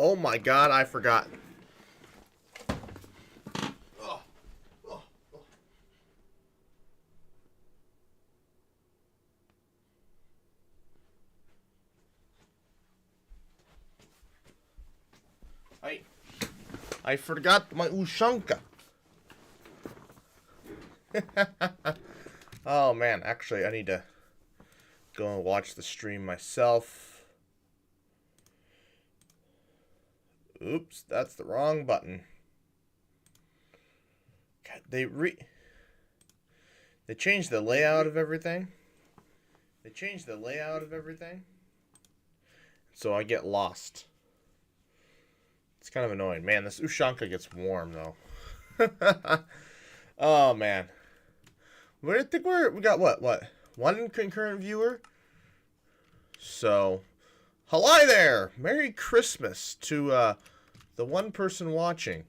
Oh my god, I forgot. I forgot my Ushanka. Oh man, actually I need to go and watch the stream myself. Oops, that's the wrong button. God, they changed the layout of everything. So I get lost. It's kind of annoying. Man, this Ushanka gets warm though. Oh man. I think we got what? One concurrent viewer? So, hello there! Merry Christmas to the one person watching.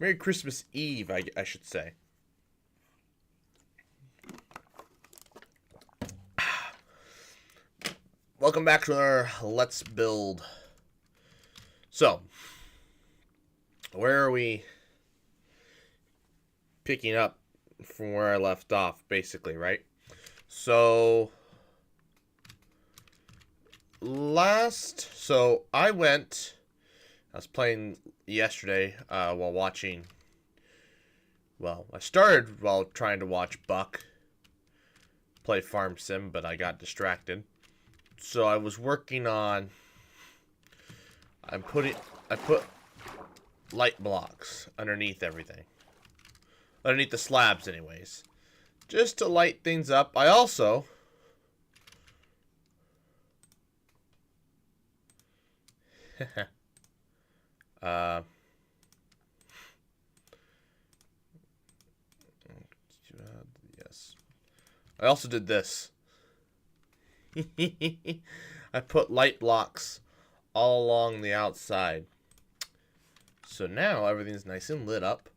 Merry Christmas Eve, I should say. Welcome back to our Let's Build. So, where are we picking up from where I left off, basically, right? So, I was playing yesterday while watching, I started while trying to watch Buck play Farm Sim, but I got distracted. So I was working on, I put light blocks underneath everything. Underneath the slabs anyways. Just to light things up. I also yes. I also did this. I put light blocks all along the outside. So now everything's nice and lit up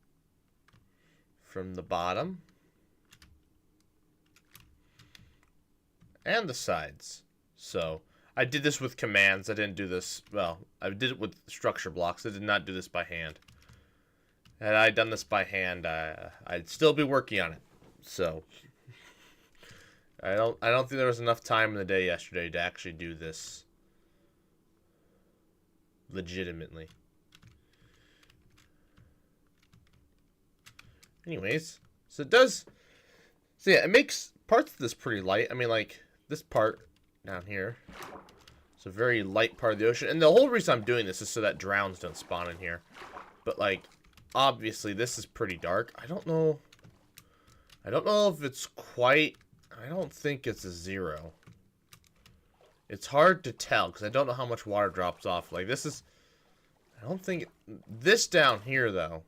from the bottom and the sides. So I did this with commands. I didn't do this, well, I did it with structure blocks. I did not do this by hand. Had I done this by hand, I'd still be working on it. So I don't think there was enough time in the day yesterday to actually do this legitimately. Anyways, so it makes parts of this pretty light. I mean, like, this part down here, it's a very light part of the ocean. And the whole reason I'm doing this is so that drowns don't spawn in here. But, like, obviously this is pretty dark. I don't know if it's quite, I don't think it's a 0. It's hard to tell, because I don't know how much water drops off. Like, this is, I don't think, this down here, though.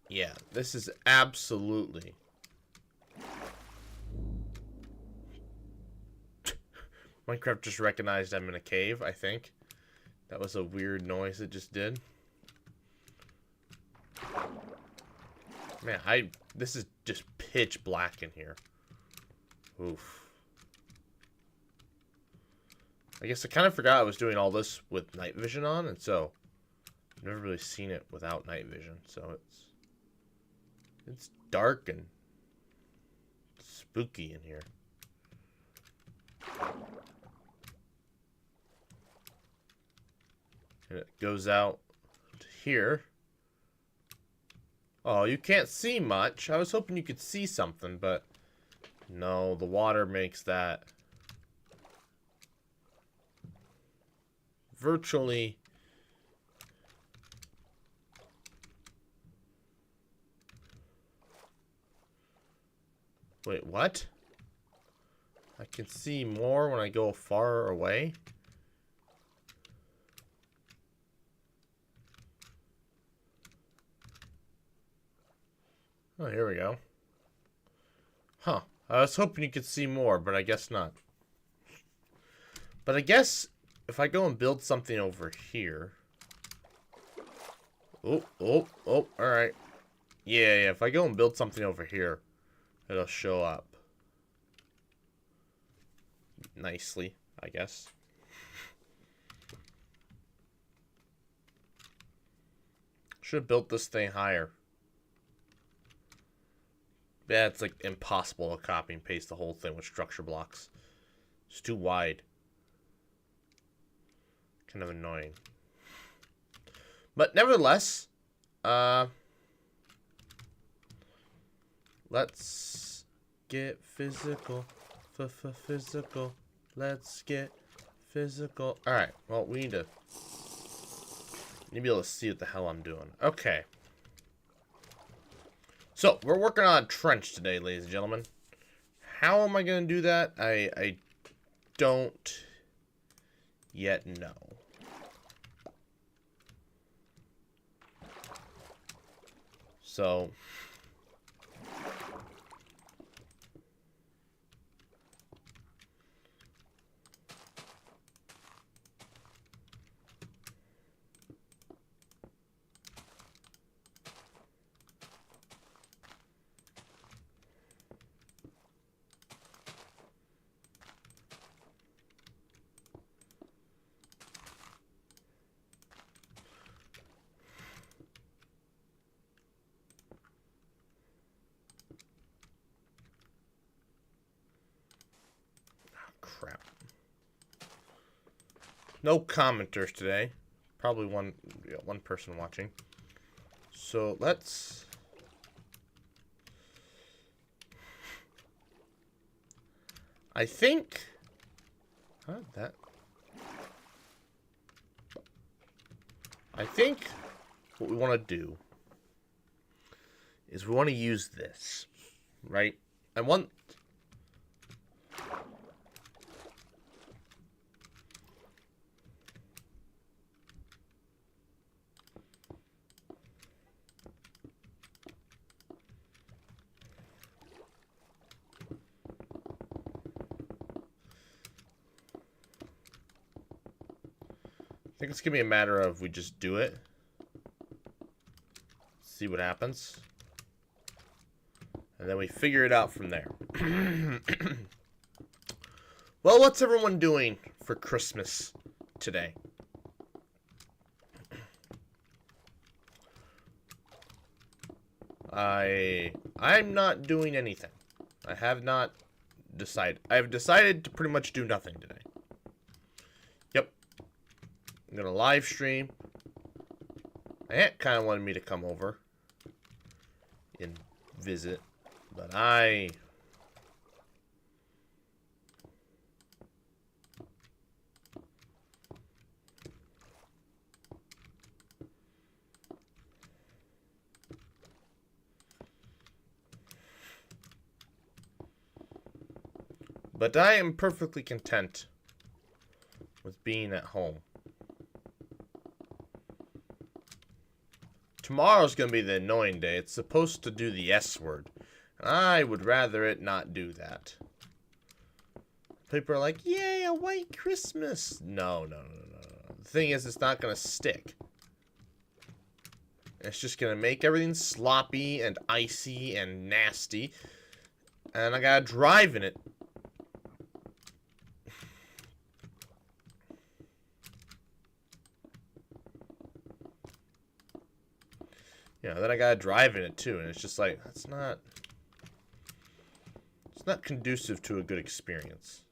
Yeah, this is absolutely. Minecraft just recognized I'm in a cave, I think. That was a weird noise it just did. Man, this is just pitch black in here. Oof. I guess I kind of forgot I was doing all this with night vision on, and so I've never really seen it without night vision, so it's dark and spooky in here. And it goes out to here. Oh, you can't see much. I was hoping you could see something, but no, the water makes that virtually Wait, what? I can see more when I go far away? Oh, here we go. Huh. I was hoping you could see more, but I guess not. But I guess if I go and build something over here. Oh, alright. Yeah, if I go and build something over here, it'll show up nicely, I guess. Should have built this thing higher. Yeah, it's like impossible to copy and paste the whole thing with structure blocks. It's too wide. Kind of annoying. But nevertheless, let's get physical. Physical. Let's get physical. Alright, well, we need to be able to see what the hell I'm doing. Okay. So, we're working on a trench today, ladies and gentlemen. How am I going to do that? I don't yet know. So... crap. No commenters today. Probably one person watching. So let's... I think... How did that... I think what we want to do is we want to use this, right? I want... I think it's going to be a matter of we just do it. See what happens. And then we figure it out from there. Well, what's everyone doing for Christmas today? I'm not doing anything. I have not decided. I've decided to pretty much do nothing today. Yep. I'm gonna live stream. My aunt kind of wanted me to come over and visit, but I am perfectly content with being at home. Tomorrow's going to be the annoying day. It's supposed to do the S word. I would rather it not do that. People are like, yay, a white Christmas. No. The thing is, it's not going to stick. It's just going to make everything sloppy and icy and nasty. And I got to drive in it. You know, then I gotta drive in it too, and it's just like, it's not conducive to a good experience.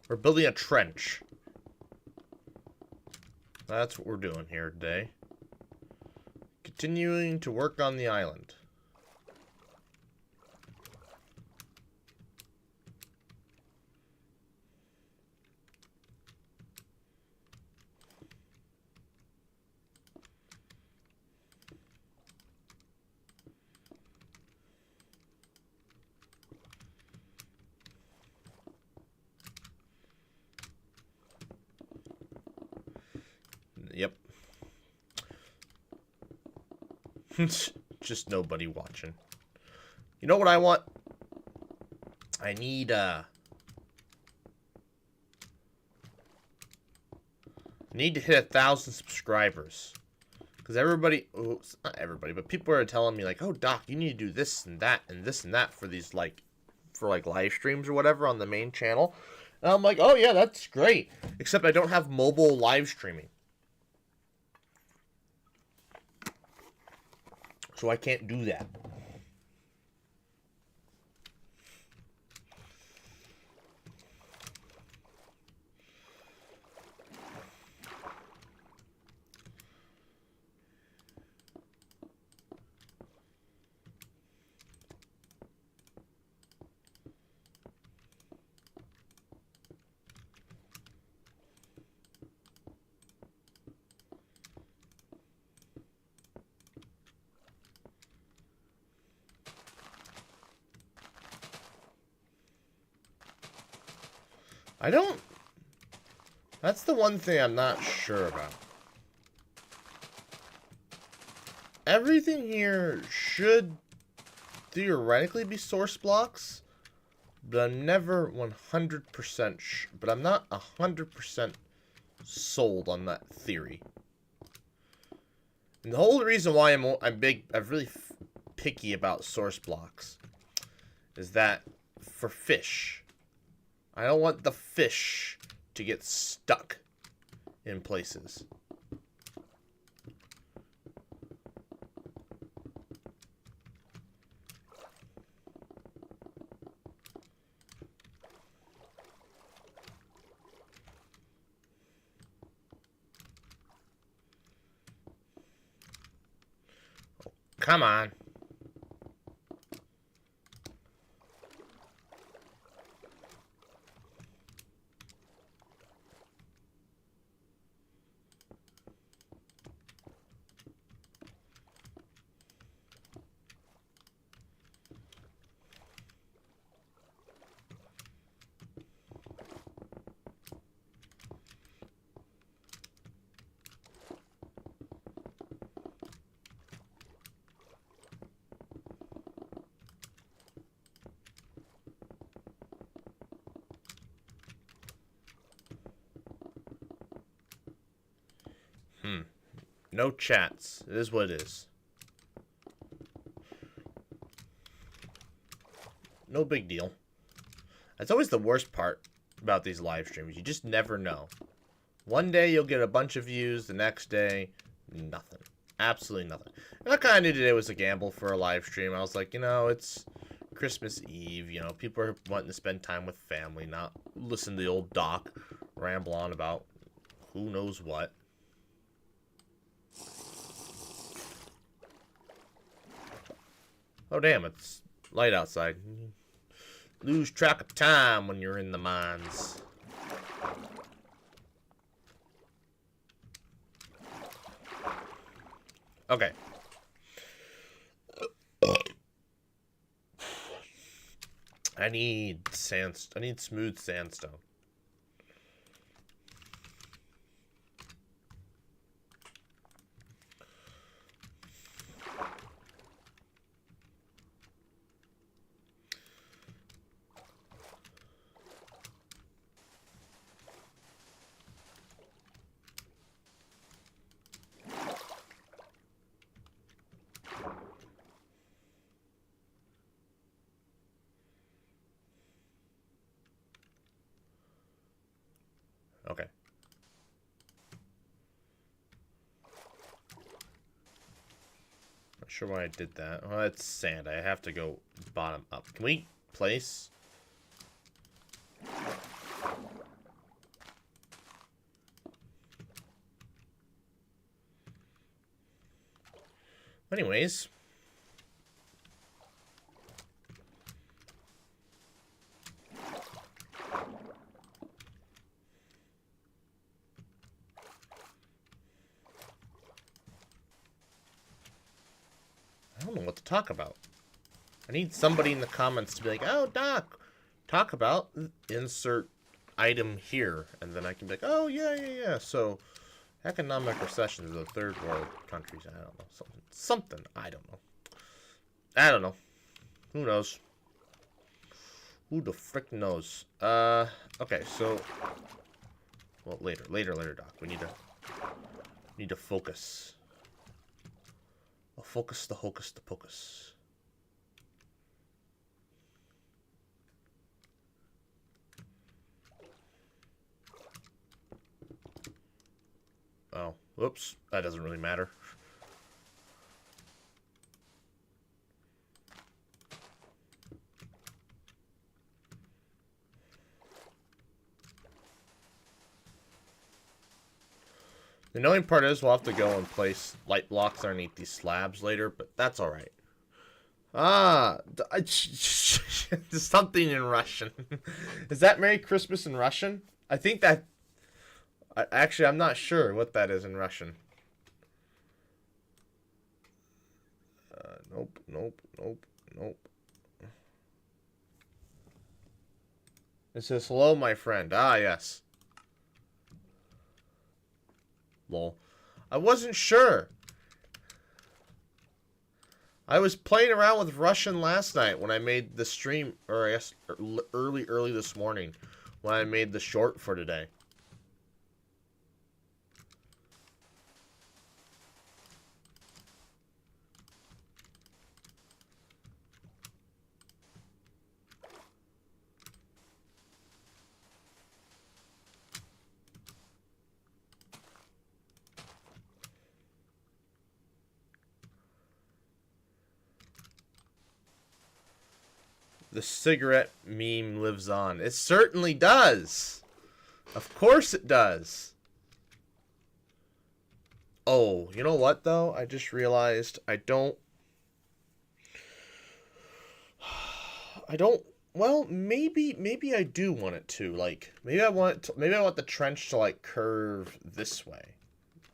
We're building a trench. That's what we're doing here today. Continuing to work on the island. Yep. Just nobody watching. You know what I want? I need to hit 1,000 subscribers. Because everybody, not everybody, but people are telling me like, oh, Doc, you need to do this and that and this and that for these for live streams or whatever on the main channel. And I'm like, oh yeah, that's great. Except I don't have mobile live streaming. So I can't do that. I don't... That's the one thing I'm not sure about. Everything here should theoretically be source blocks, but I'm never 100% but I'm not 100% sold on that theory. And the whole reason why I'm really picky about source blocks is that for fish, I don't want the fish to get stuck in places. Oh, come on. No chats. It is what it is. No big deal. That's always the worst part about these live streams. You just never know. One day you'll get a bunch of views. The next day, nothing. Absolutely nothing. And I kind of knew today was a gamble for a live stream. I was like, you know, it's Christmas Eve. You know, people are wanting to spend time with family, not listen to the old Doc ramble on about who knows what. Oh, damn, it's light outside. Lose track of time when you're in the mines. Okay. I need smooth sandstone. Okay. Not sure why I did that. Well, it's sand. I have to go bottom up. Can we place? Anyways. I don't know what to talk about. I need somebody in the comments to be like, oh, Doc, talk about insert item here. And then I can be like, oh, yeah. So, Economic recession is the third world countries. I don't know. Something. I don't know. I don't know. Who knows? Who the frick knows? Okay, so... Well, later, Doc. We need to focus. I'll focus the hocus the pocus. Oh, whoops. That doesn't really matter. The annoying part is we'll have to go and place light blocks underneath these slabs later, but that's alright. Ah, something in Russian. Is that Merry Christmas in Russian? I think that... Actually, I'm not sure what that is in Russian. Nope. It says, hello, my friend. Ah, yes. Lol. I wasn't sure. I was playing around with Russian last night when I made the stream, or I guess early this morning when I made the short for today. The cigarette meme lives on. It certainly does. Of course it does. Oh, you know what, though? I just realized I don't... Well, maybe I do want it to. Like, maybe I want the trench to, like, curve this way.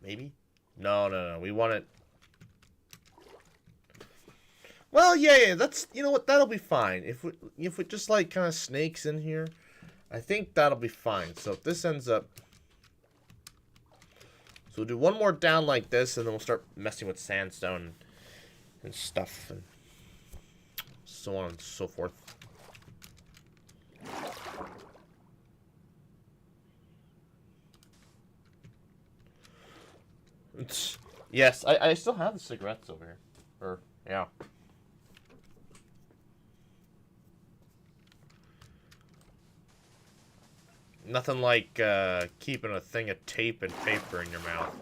Maybe? No. We want it... Well, yeah, that's, you know what, that'll be fine. If it just, like, kind of snakes in here, I think that'll be fine. So if this ends up... So we'll do one more down like this, and then we'll start messing with sandstone and stuff, and so on and so forth. Yes, I still have the cigarettes over here. Or, yeah. Nothing like keeping a thing of tape and paper in your mouth.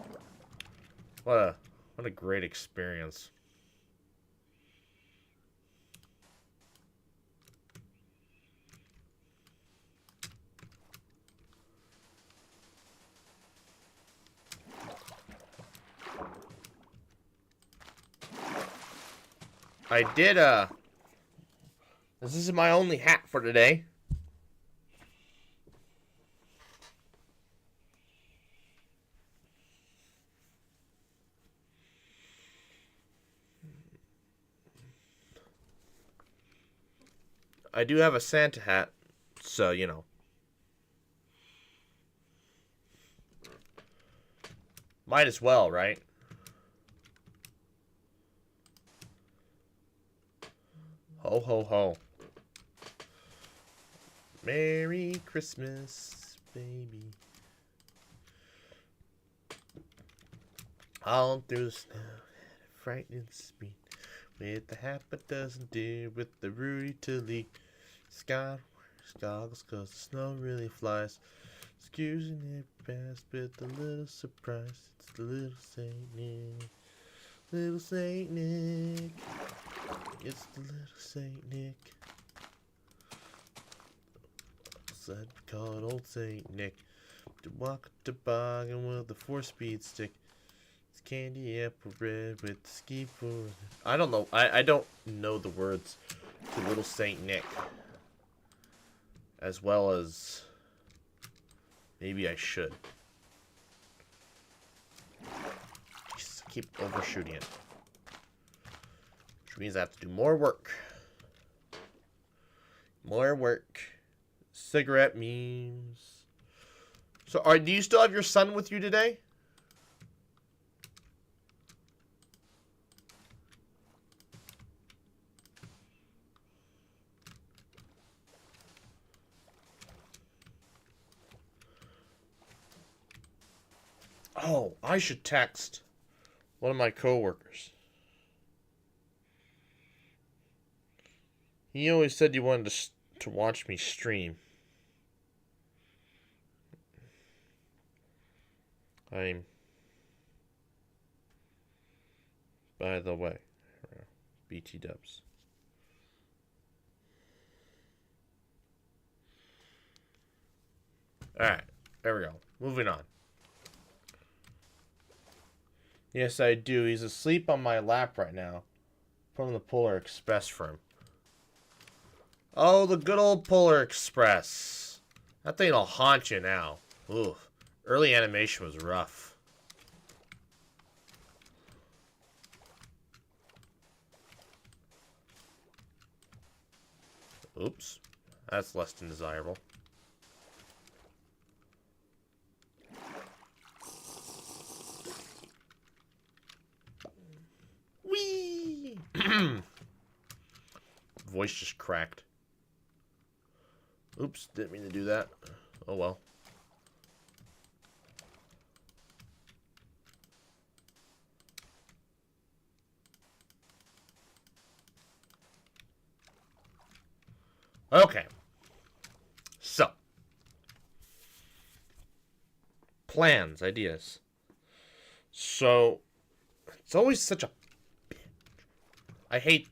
What a great experience. I did this is my only hat for today. I do have a Santa hat, so, you know. Might as well, right? Ho, ho, ho. Merry Christmas, baby. All through the snow, frightening speed. With the hat but doesn't do, with the Rudy Tilly. Scott wears goggles cause the snow really flies. Excusing it past, but the little surprise. It's the little Saint Nick. Little Saint Nick. It's the little Saint Nick. I'd call it old Saint Nick. To walk a toboggan with a 4-speed stick. It's candy apple red with the ski board. I don't know. I don't know the words to Little Saint Nick. As well as maybe I should. Just keep overshooting it. Which means I have to do more work. More work. Cigarette memes. So, do you still have your son with you today? Oh, I should text one of my coworkers. He always said you wanted to watch me stream. I'm... By the way, BT dubs. Alright, there we go. Moving on. Yes, I do. He's asleep on my lap right now. From the Polar Express for him. Oh, the good old Polar Express. That thing'll haunt you now. Ooh, early animation was rough. Oops, that's less than desirable. Whee! Voice just cracked. Oops, didn't mean to do that. Oh well. Okay. So. Plans, ideas. So, it's always such a... I hate...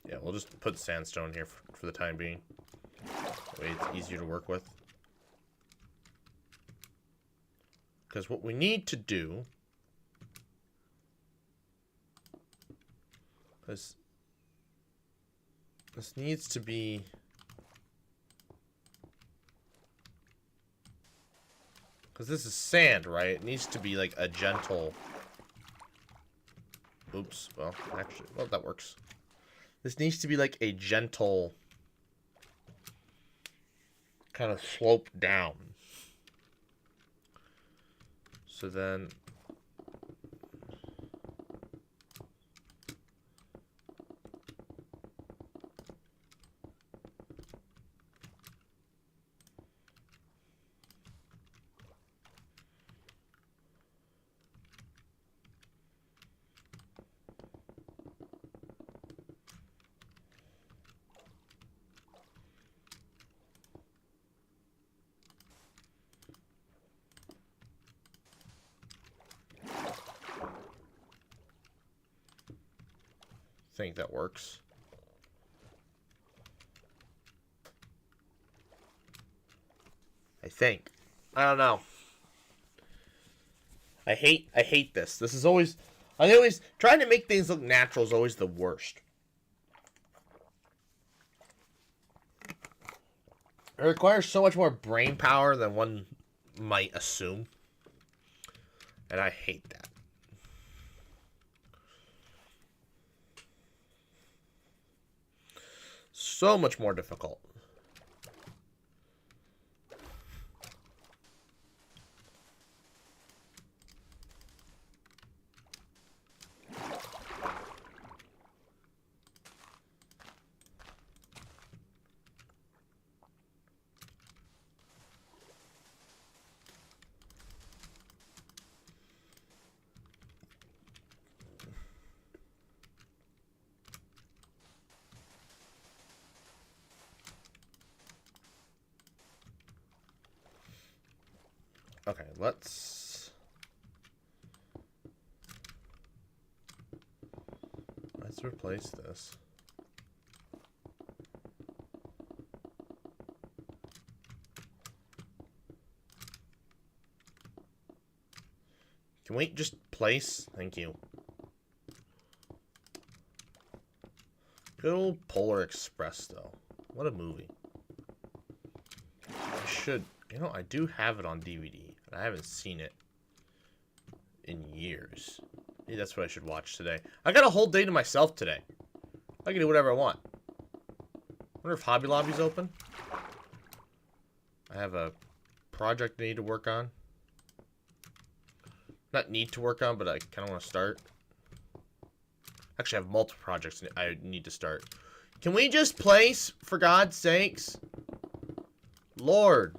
Yeah, we'll just put sandstone here for the time being. That way it's easier to work with. Because what we need to do... Because this needs to be... Because this is sand, right? It needs to be like a gentle... Oops. Well, actually... Well, that works. This needs to be like a gentle... kind of slope down. So then... think that works. I think. I don't know. I hate this. This is always... I always... Trying to make things look natural is always the worst. It requires so much more brain power than one might assume. And I hate that. So much more difficult. Okay, let's replace this. Can we just place? Thank you. Good old Polar Express, though. What a movie. I should You know, I do have it on DVD, but I haven't seen it in years. Maybe that's what I should watch today. I got a whole day to myself today. I can do whatever I want. Wonder if Hobby Lobby's open. I have a project I need to work on. Not need to work on, but I kind of want to start. Actually, I have multiple projects I need to start. Can we just place, for God's sakes? Lord,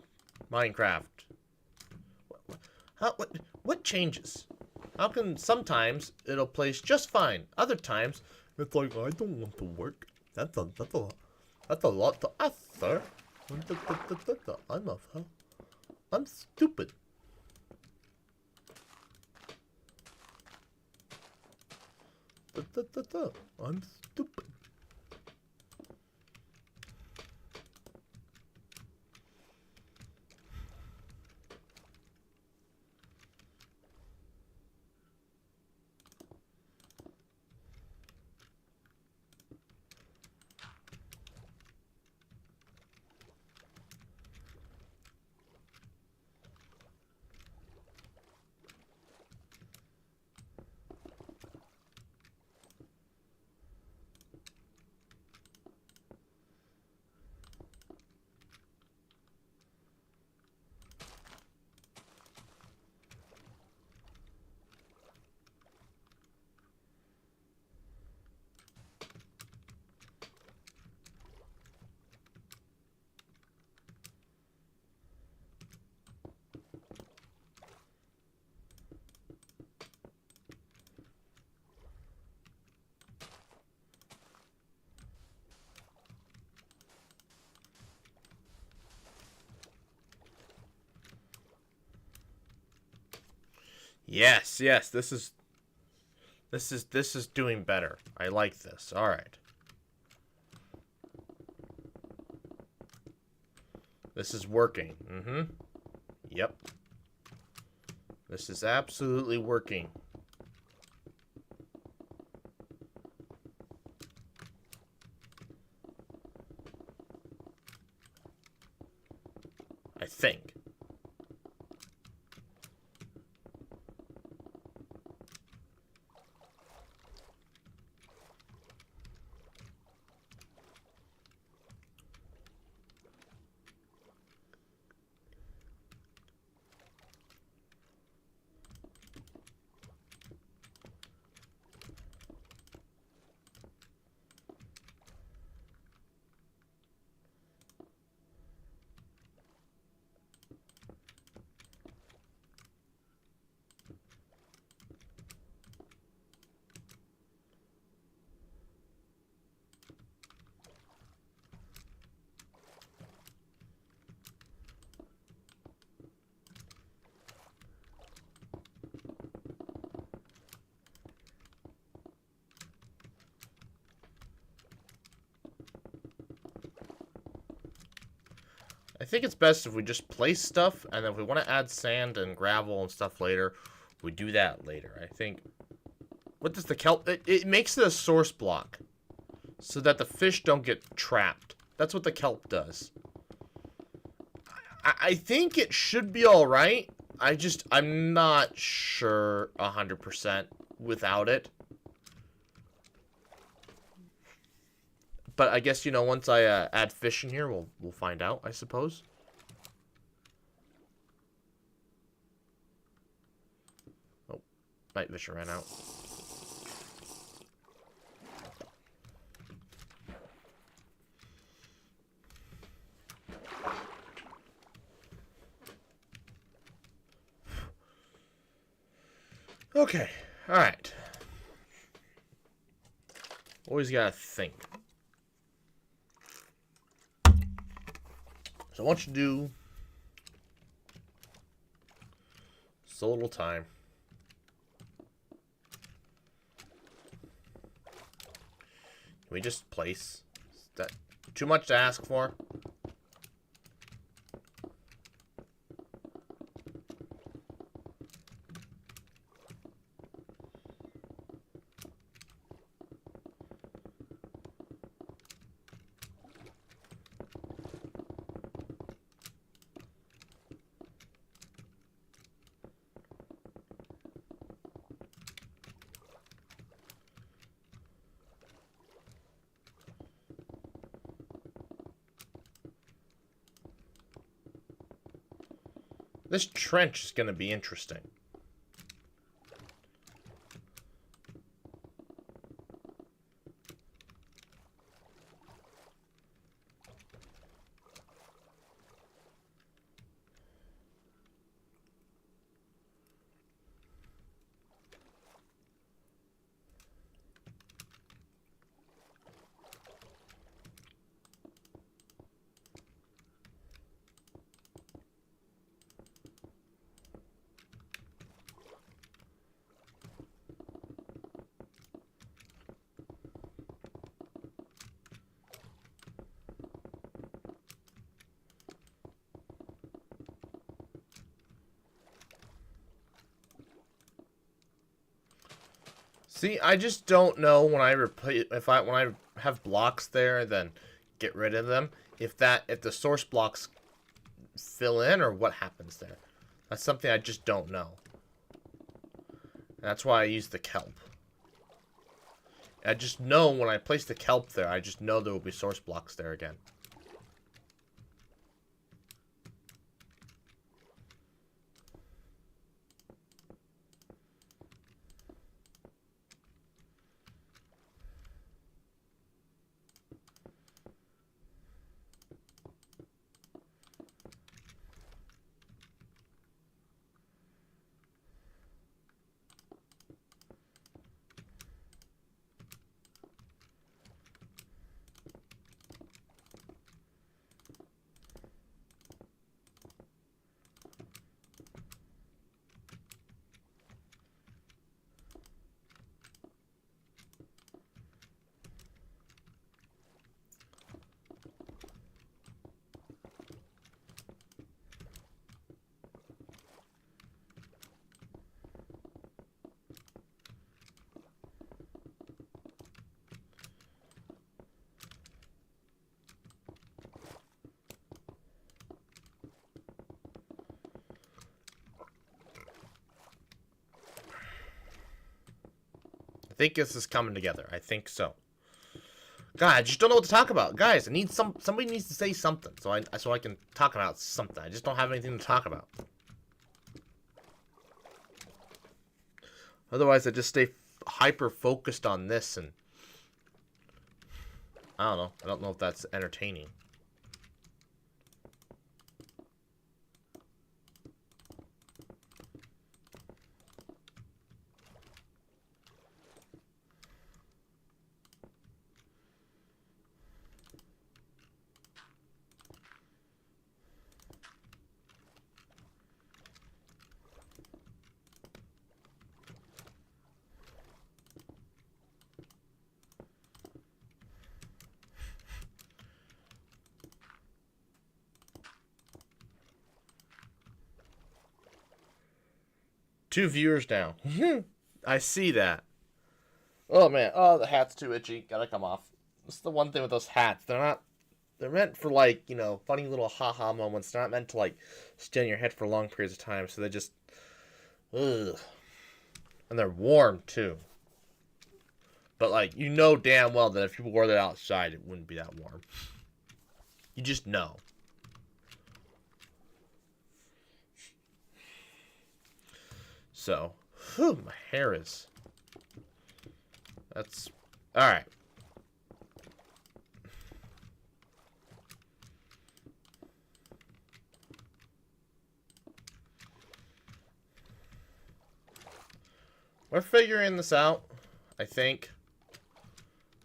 Minecraft. What changes? How can sometimes it'll place just fine? Other times it's like I don't want to work. That's a lot to ask, sir. I'm stupid. I'm stupid. Yes, yes, this is doing better. I like this. All right. This is working. Mm-hmm. Yep. This is absolutely working. I think. I think it's best if we just place stuff, and then if we want to add sand and gravel and stuff later, we do that later. I think... What does the kelp... It makes it a source block, so that the fish don't get trapped. That's what the kelp does. I think it should be alright. I'm not sure 100% without it. But I guess, you know, once I add fish in here, we'll find out, I suppose. Oh, night vision ran out. Okay, alright. Always gotta think. So I want you to do so little time. Can we just place? Is that too much to ask for? This trench is going to be interesting. See, I just don't know when I replace when I have blocks there, then get rid of them. If the source blocks fill in or what happens there. That's something I just don't know. That's why I use the kelp. I just know when I place the kelp there, I just know there will be source blocks there again. I think this is coming together. I think so. God, I just don't know what to talk about. Guys, I need somebody needs to say something so I can talk about something. I just don't have anything to talk about. Otherwise, I just stay hyper focused on this and I don't know. I don't know if that's entertaining. Two viewers down. I see that. Oh man. Oh, the hat's too itchy. Gotta come off. That's the one thing with those hats. They're meant for like, you know, funny little haha moments. They're not meant to like stay on your head for long periods of time. So they just, ugh. And they're warm too. But like, you know damn well that if people wore that outside, it wouldn't be that warm. You just know. So, whew, my hair is. That's all right. We're figuring this out, I think.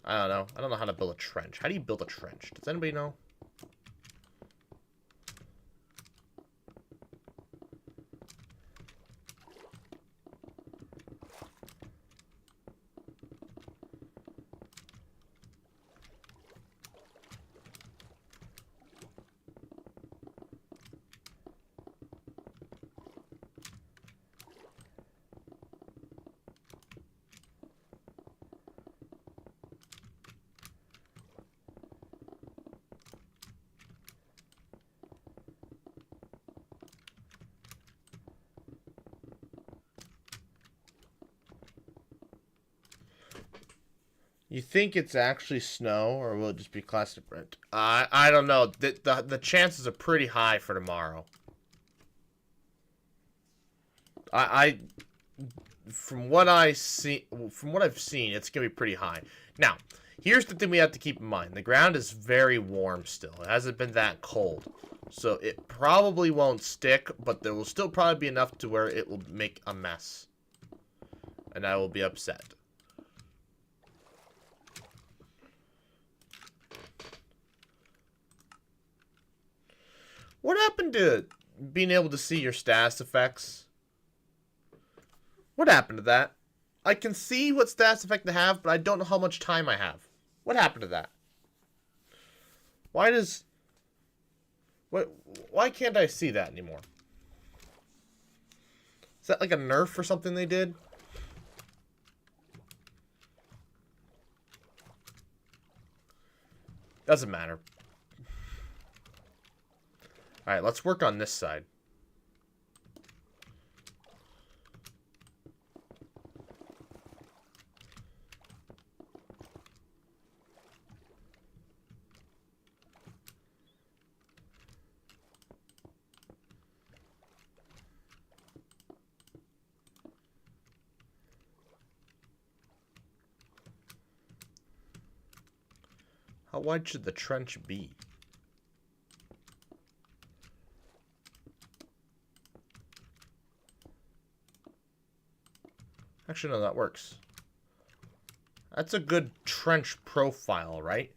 I don't know. I don't know how to build a trench. How do you build a trench? Does anybody know? You think it's actually snow, or will it just be classic Brent? I don't know. The chances are pretty high for tomorrow. I from what I've seen, it's gonna be pretty high. Now, here's the thing we have to keep in mind: the ground is very warm still. It hasn't been that cold, so it probably won't stick. But there will still probably be enough to where it will make a mess, and I will be upset. What happened to being able to see your status effects? What happened to that? I can see what status effect I have, but I don't know how much time I have. What happened to that? Why does... Why can't I see that anymore? Is that like a nerf or something they did? Doesn't matter. Alright, let's work on this side. How wide should the trench be? Actually, no, that works. That's a good trench profile, right?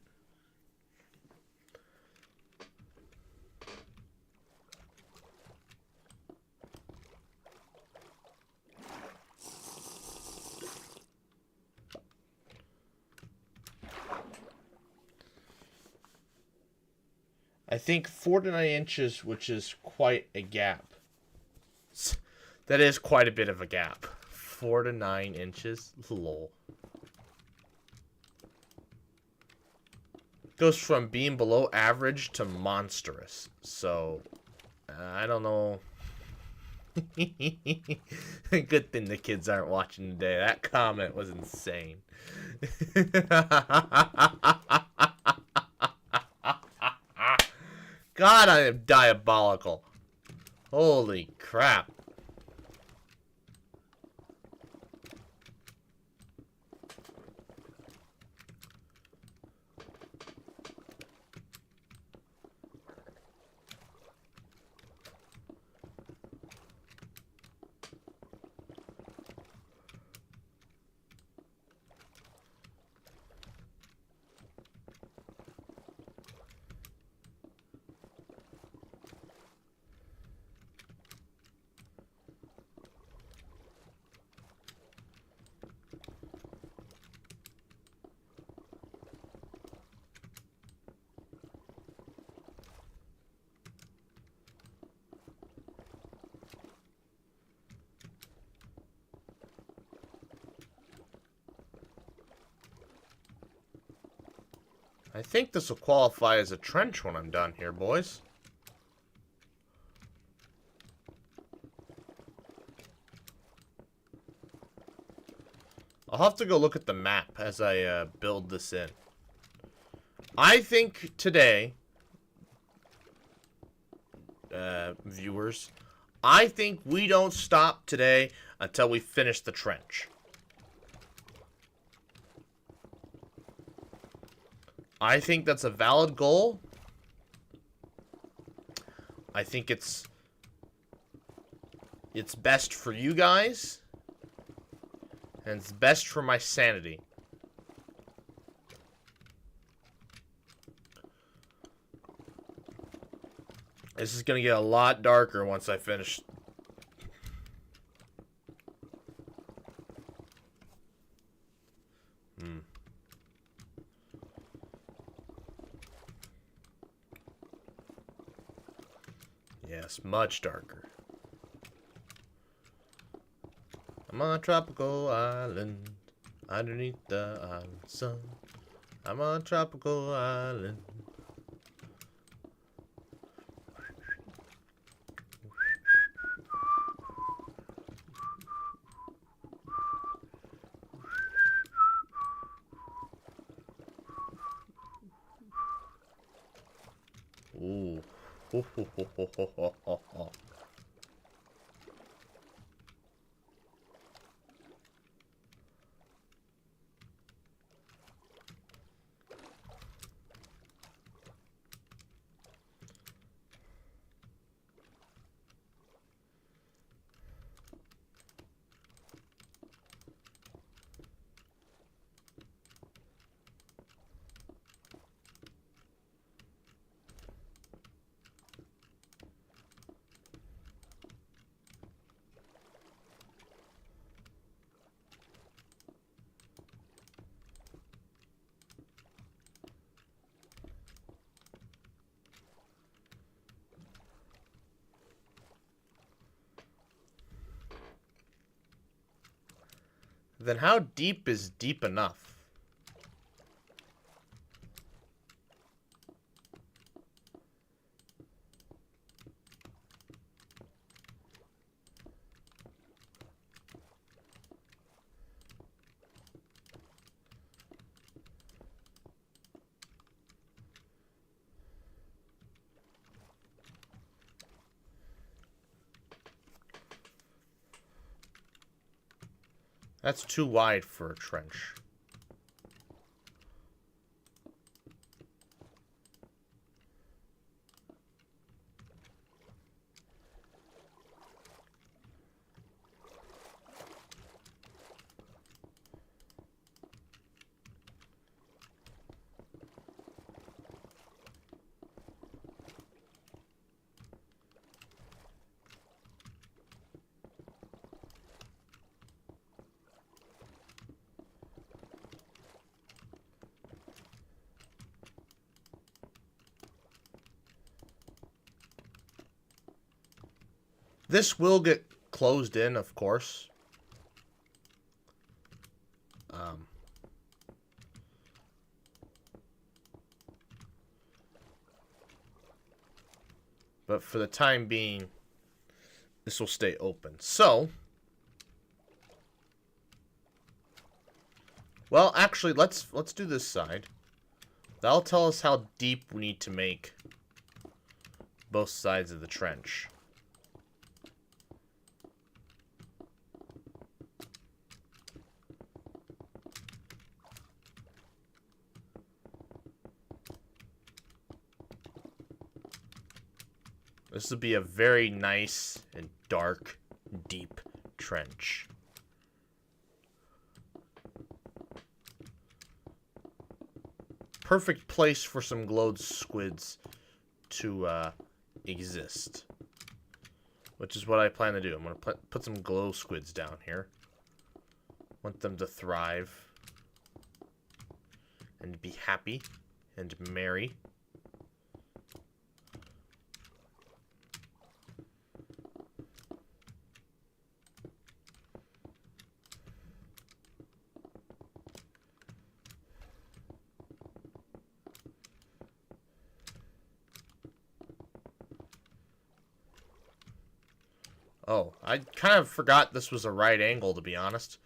I think 4 to 9 inches, which is quite a gap. That is quite a bit of a gap. 4 to 9 inches? Lol. Goes from being below average to monstrous. So, I don't know. Good thing the kids aren't watching today. That comment was insane. God, I am diabolical. Holy crap. I think this will qualify as a trench when I'm done here, boys. I'll have to go look at the map as I build this in. I think today, viewers, I think we don't stop today until we finish the trench. I think that's a valid goal. I think it's best for you guys. And it's best for my sanity. This is going to get a lot darker once I finish. Yes, much darker. I'm on a tropical island, underneath the island sun. I'm on a tropical island. Ooh. Then how deep is deep enough? That's too wide for a trench. This will get closed in, of course. But for the time being, this will stay open. So, well, actually, let's do this side. That'll tell us how deep we need to make both sides of the trench. This will be a very nice and dark, deep trench. Perfect place for some glowed squids to exist. Which is what I plan to do. I'm going to put some glow squids down here. Want them to thrive. And be happy and merry. Oh, I kind of forgot this was a right angle, to be honest.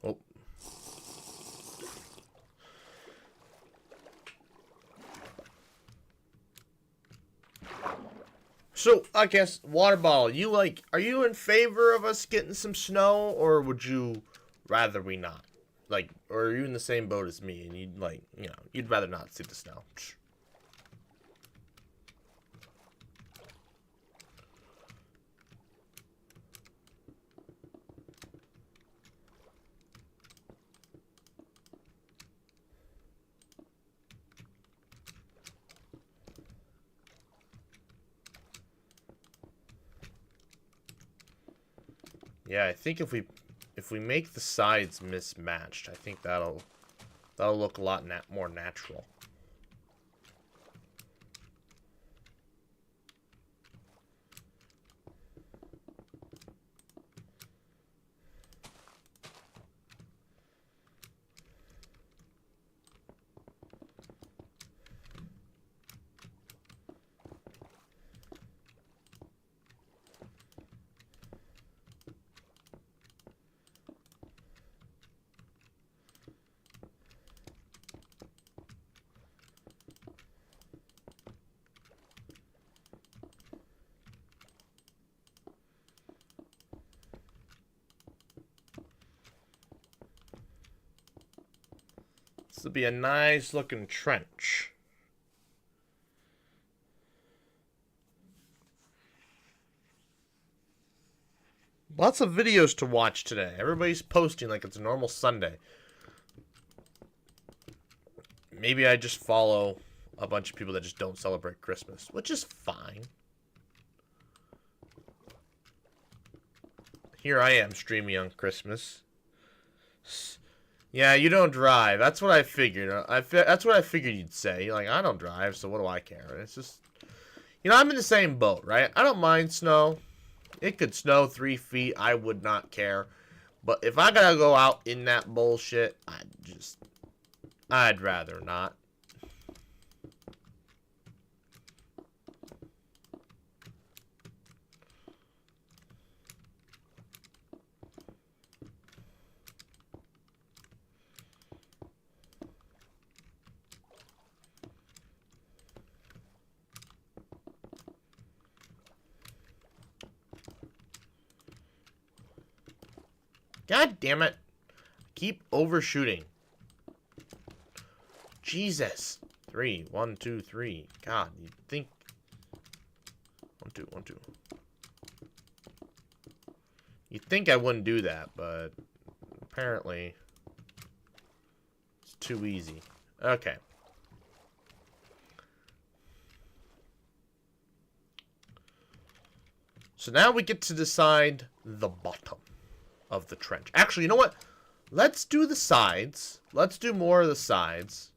Oh. So, I guess, water bottle, are you in favor of us getting some snow, or would you rather we not? Like, or are you in the same boat as me, and you'd rather not see the snow? Yeah, I think if we make the sides mismatched, I think that'll look a lot more natural. This will be a nice looking trench. Lots of videos to watch today. Everybody's posting like it's a normal Sunday. Maybe I just follow a bunch of people that just don't celebrate Christmas, which is fine. Here I am streaming on Christmas. Yeah, you don't drive. That's what I figured. That's what I figured you'd say. Like, I don't drive, so what do I care? It's just, you know, I'm in the same boat, right? I don't mind snow. It could snow 3 feet. I would not care. But if I gotta go out in that bullshit, I'd rather not. God damn it. Keep overshooting. Jesus. 3. 1, 2, 3. God, you'd think. 1, 2, 1, 2. You'd think I wouldn't do that, but apparently it's too easy. Okay. So now we get to decide the bottom of the trench. Actually, you know what? Let's do the sides. Let's do more of the sides.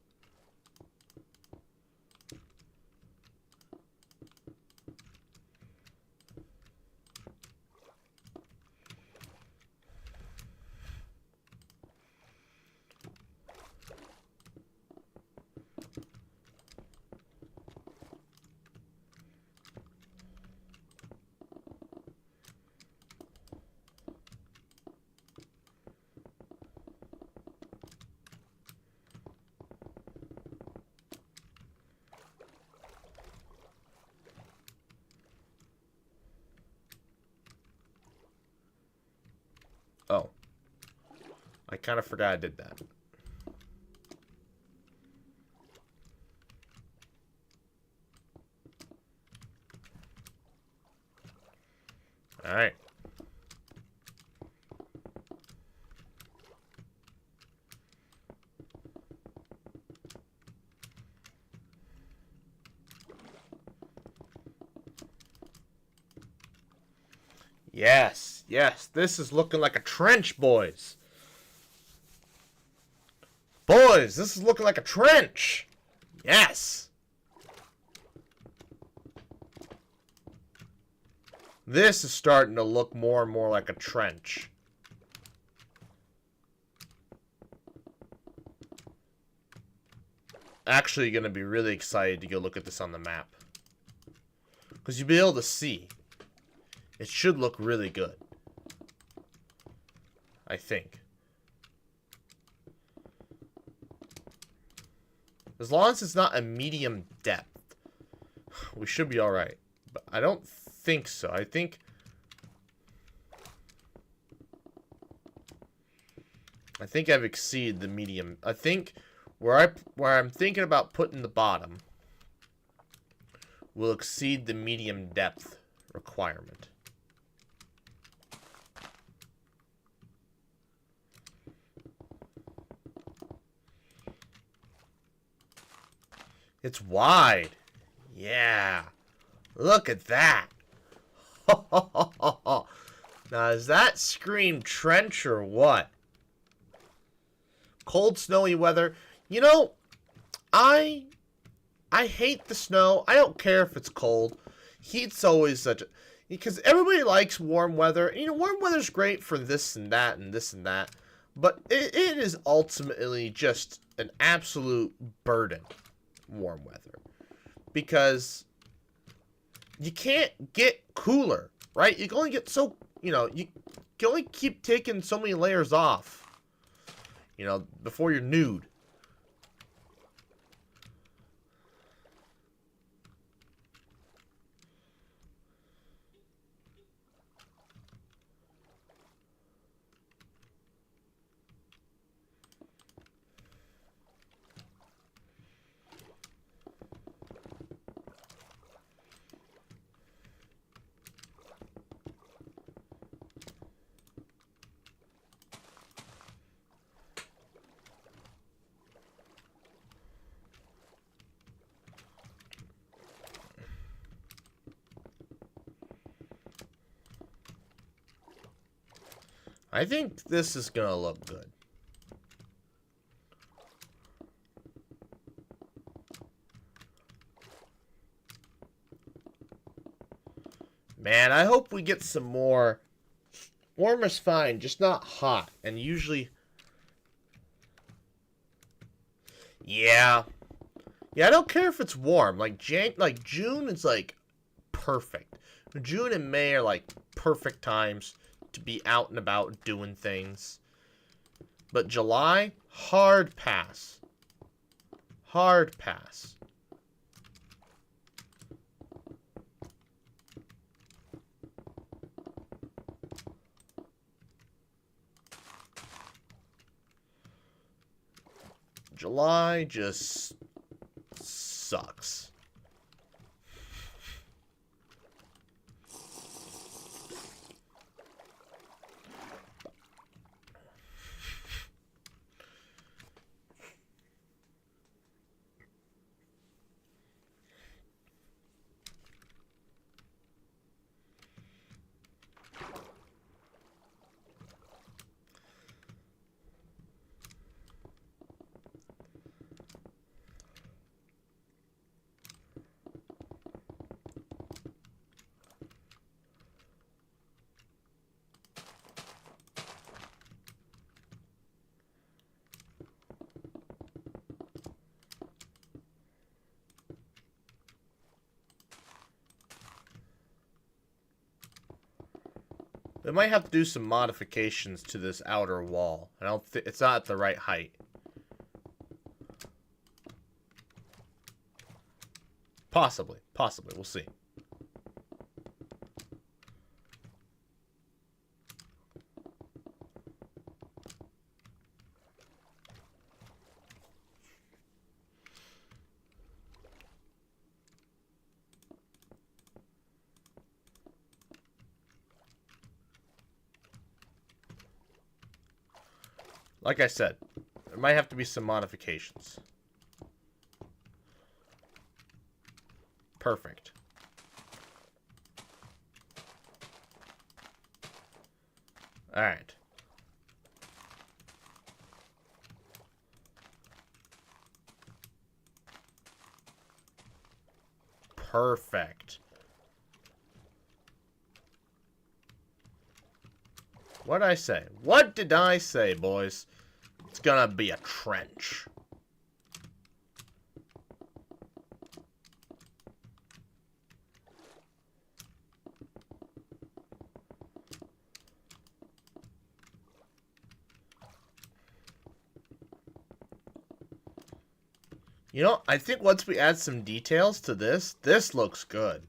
Oh. I kind of forgot I did that. Alright. Yes, yes, this is looking like a trench, boys. Boys, this is looking like a trench. Yes. This is starting to look more and more like a trench. Actually, going to be really excited to go look at this on the map. Because you'll be able to see. It should look really good. I think. As long as it's not a medium depth, we should be alright. But I don't think so. I think I've exceeded the medium. I think where I'm thinking about putting the bottom will exceed the medium depth requirement. It's wide. Yeah. Look at that. Now, does that scream trench or what? Cold, snowy weather. You know, I hate the snow. I don't care if it's cold. Heat's always such a... Because everybody likes warm weather. You know, warm weather's great for this and that and this and that. But it is ultimately just an absolute burden. Warm weather, because you can't get cooler, right? You can only get so, you know, you can only keep taking so many layers off, you know, before you're nude. I think this is gonna look good. Man, I hope we get some more. Warm is fine, just not hot. And usually... Yeah. Yeah, I don't care if it's warm. Like June is like perfect. June and May are like perfect times to be out and about doing things. But July, hard pass. Hard pass. July just sucks. We might have to do some modifications to this outer wall. I don't think it's not at the right height. Possibly. Possibly. We'll see. Like I said, there might have to be some modifications. Perfect. Alright. Perfect. What'd I say? What did I say, boys? It's gonna be a trench. You know, I think once we add some details to this, this looks good.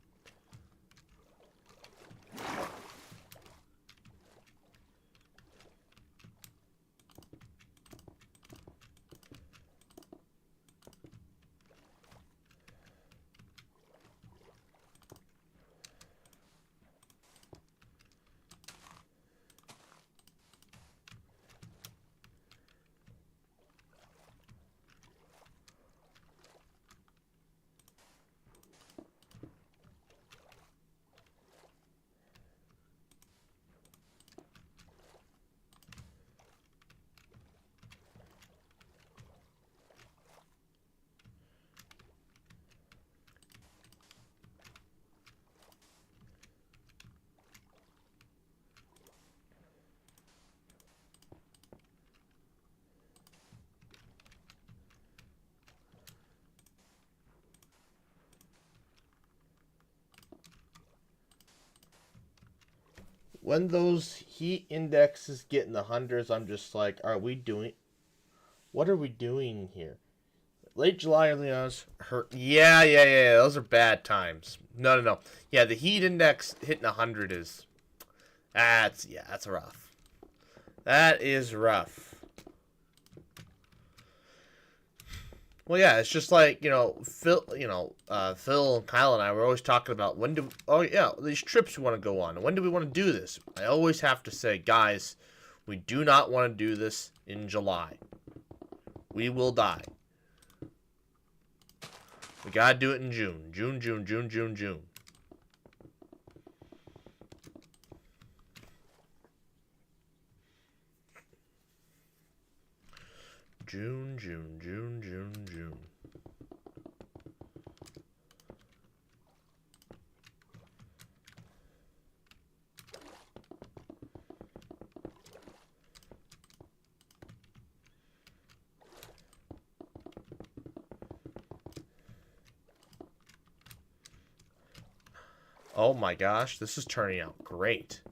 When those heat indexes get in the hundreds, I'm just like, are we doing... What are we doing here? Late July, early August. Yeah. Those are bad times. No. Yeah, the heat index hitting 100 is... That's rough. That is rough. Well, yeah, it's just like, Phil, Phil and Kyle and I were always talking about these trips we want to go on. When do we want to do this? I always have to say, guys, we do not want to do this in July. We will die. We gotta do it in June. June. June, June, June, June, June. Oh my gosh, this is turning out great.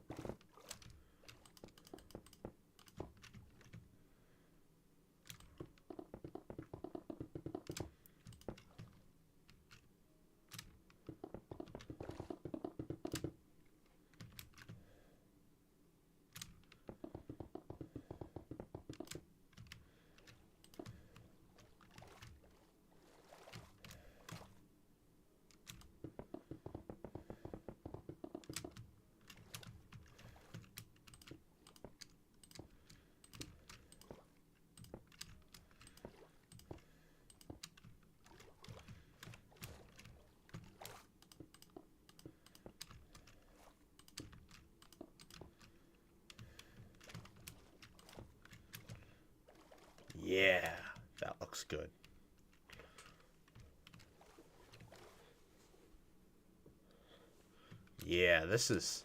Yeah, that looks good. Yeah, this is...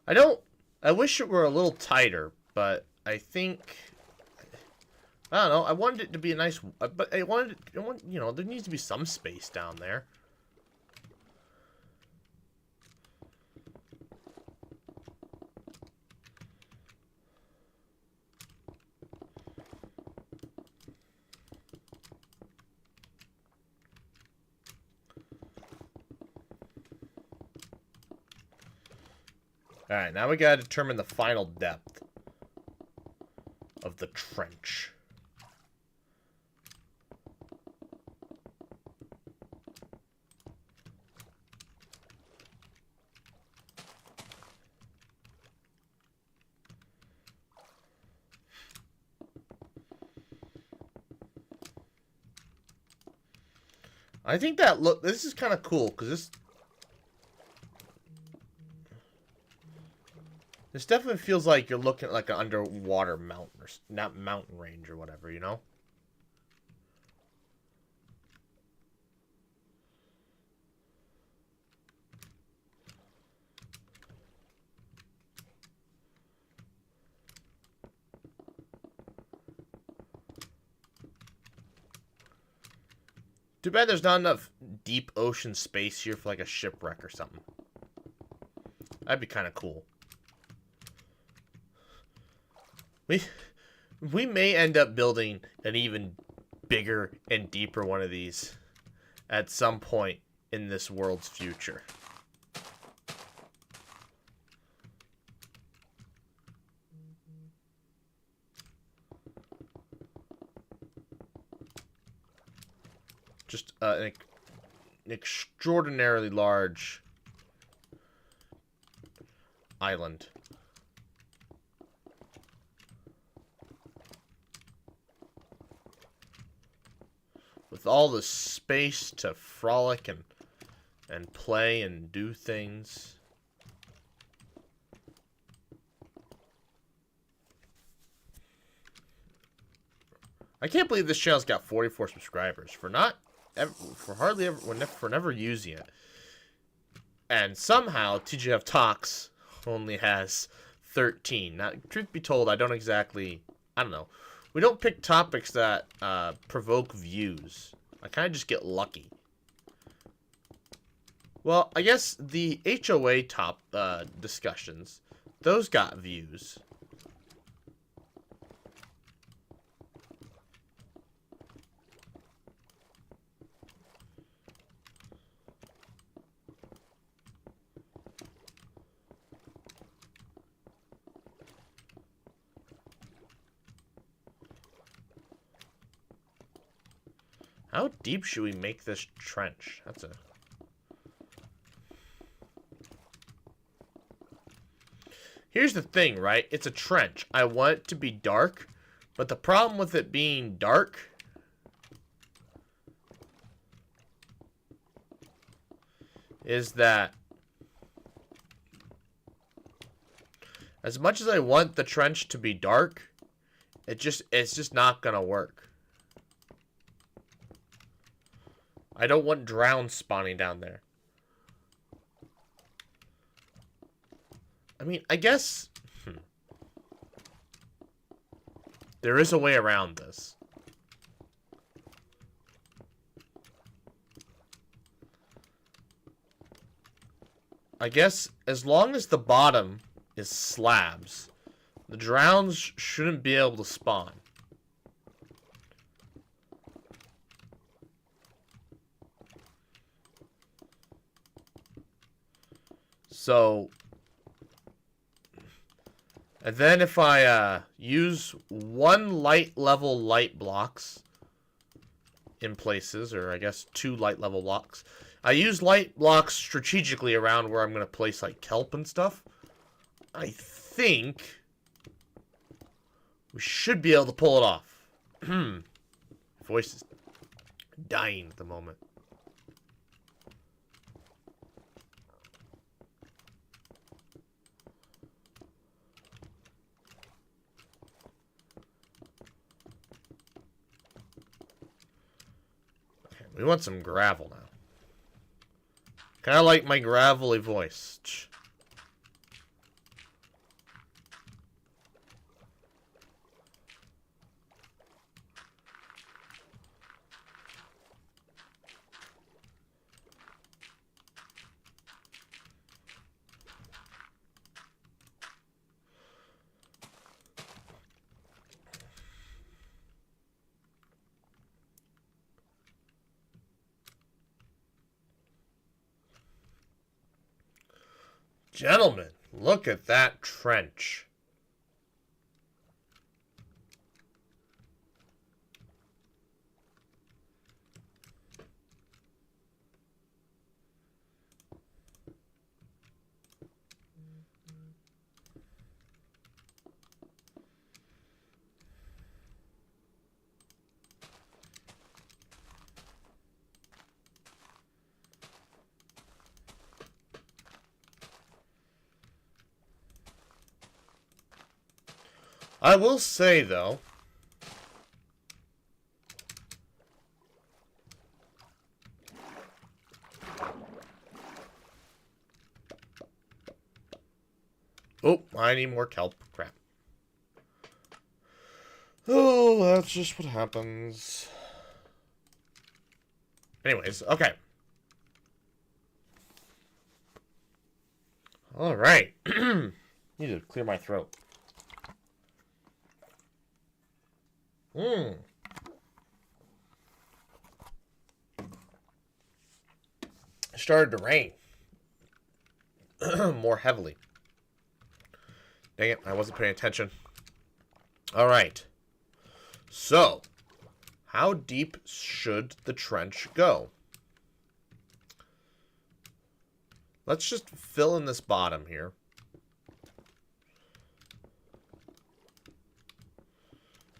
I wish it were a little tighter, but I think... I don't know, I wanted it to be a nice... But you know, there needs to be some space down there. Alright, now we gotta determine the final depth of the trench. I think that this is kind of cool because this definitely feels like you're looking at like an underwater mountain or not mountain range or whatever, you know? Too bad there's not enough deep ocean space here for like a shipwreck or something. That'd be kind of cool. We may end up building an even bigger and deeper one of these at some point in this world's future. Just an extraordinarily large island. With all the space to frolic and play and do things. I can't believe this channel's got 44 subscribers for never using it. And somehow TGF Talks only has 13. Now, truth be told, I don't know. We don't pick topics that provoke views. I kind of just get lucky. Well, I guess the HOA discussions, those got views. How deep should we make this trench? Here's the thing, right? It's a trench. I want it to be dark, but the problem with it being dark is that as much as I want the trench to be dark, It's just not gonna work. I don't want drown spawning down there. I mean, I guess... There is a way around this. I guess as long as the bottom is slabs, the drowns shouldn't be able to spawn. So, and then if I use one light level light blocks in places, or I guess 2 light level blocks, I use light blocks strategically around where I'm going to place like kelp and stuff. I think we should be able to pull it off. Voice is dying at the moment. Okay, we want some gravel now. Kind of like my gravelly voice. Gentlemen, look at that trench. I will say, though, oh, I need more kelp. Crap. Oh, that's just what happens. Anyways, okay. Alright. Need to clear my throat. It started to rain. More heavily. Dang it, I wasn't paying attention. Alright. So, how deep should the trench go? Let's just fill in this bottom here.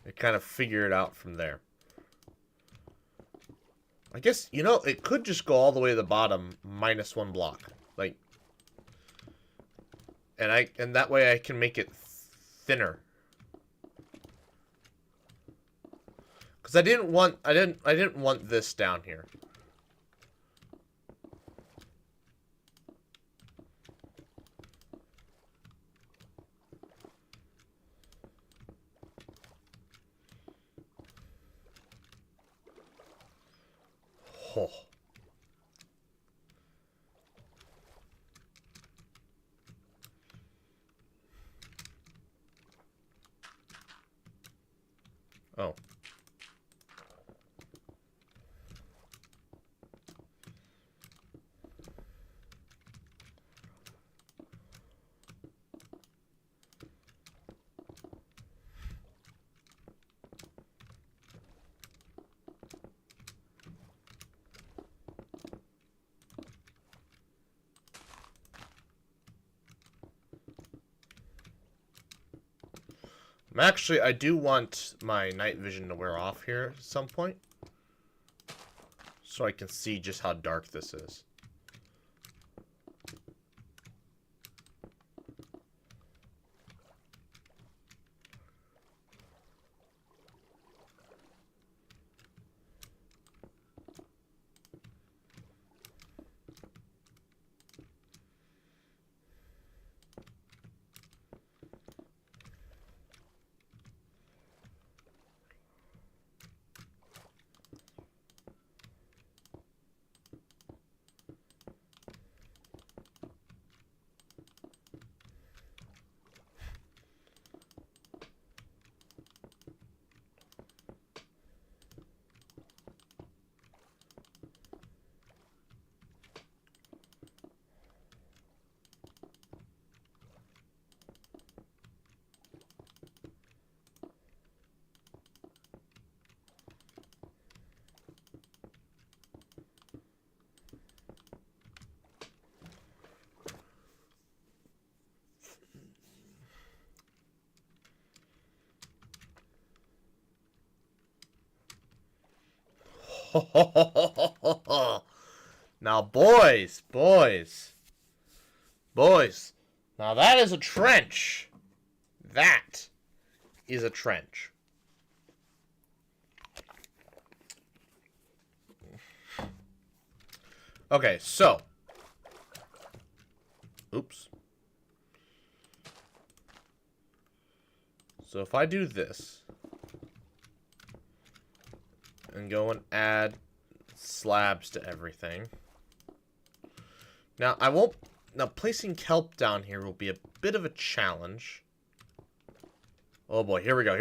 And kind of figure it out from there. I guess, you know, it could just go all the way to the bottom minus 1 block. Like, and that way I can make it thinner. Because I didn't want this down here. Oh. Oh. Actually, I do want my night vision to wear off here at some point. So I can see just how dark this is. Now, boys. Now, that is a trench. That is a trench. Okay, so. Oops. So if I do this. And go and add slabs to everything. Now, I won't... Now, placing kelp down here will be a bit of a challenge. Oh boy, here we go.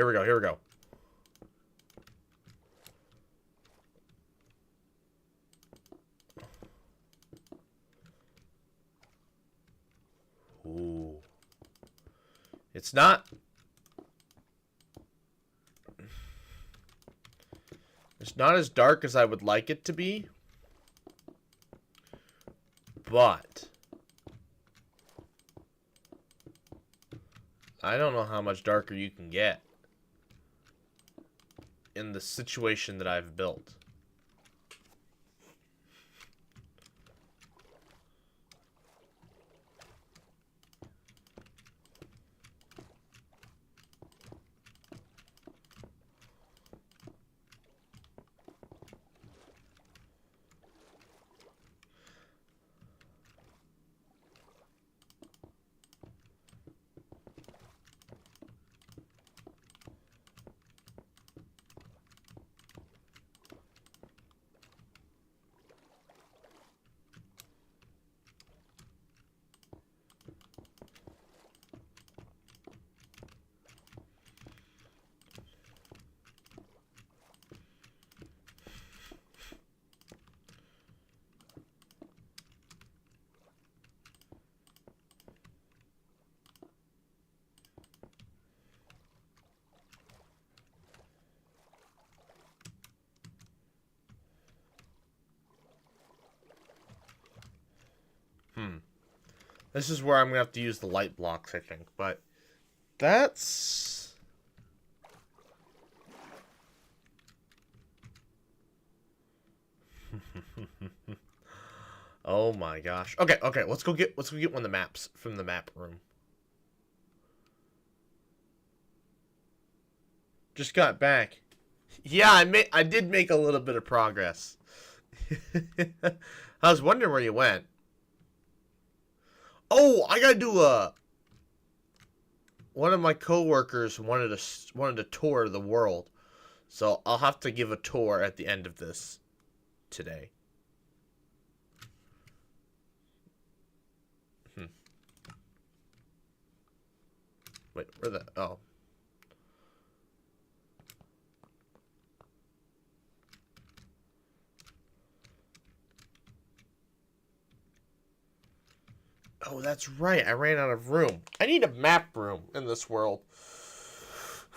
Ooh. It's not as dark as I would like it to be. But I don't know how much darker you can get in the situation that I've built. This is where I'm going to have to use the light blocks, I think. But that's... Oh my gosh. Okay, let's go get one of the maps from the map room. Just got back. Yeah, I did make a little bit of progress. I was wondering where you went. Oh, I gotta do a... One of my coworkers wanted to tour the world. So I'll have to give a tour at the end of this today. Wait, where the... Oh. Oh, that's right. I ran out of room. I need a map room in this world.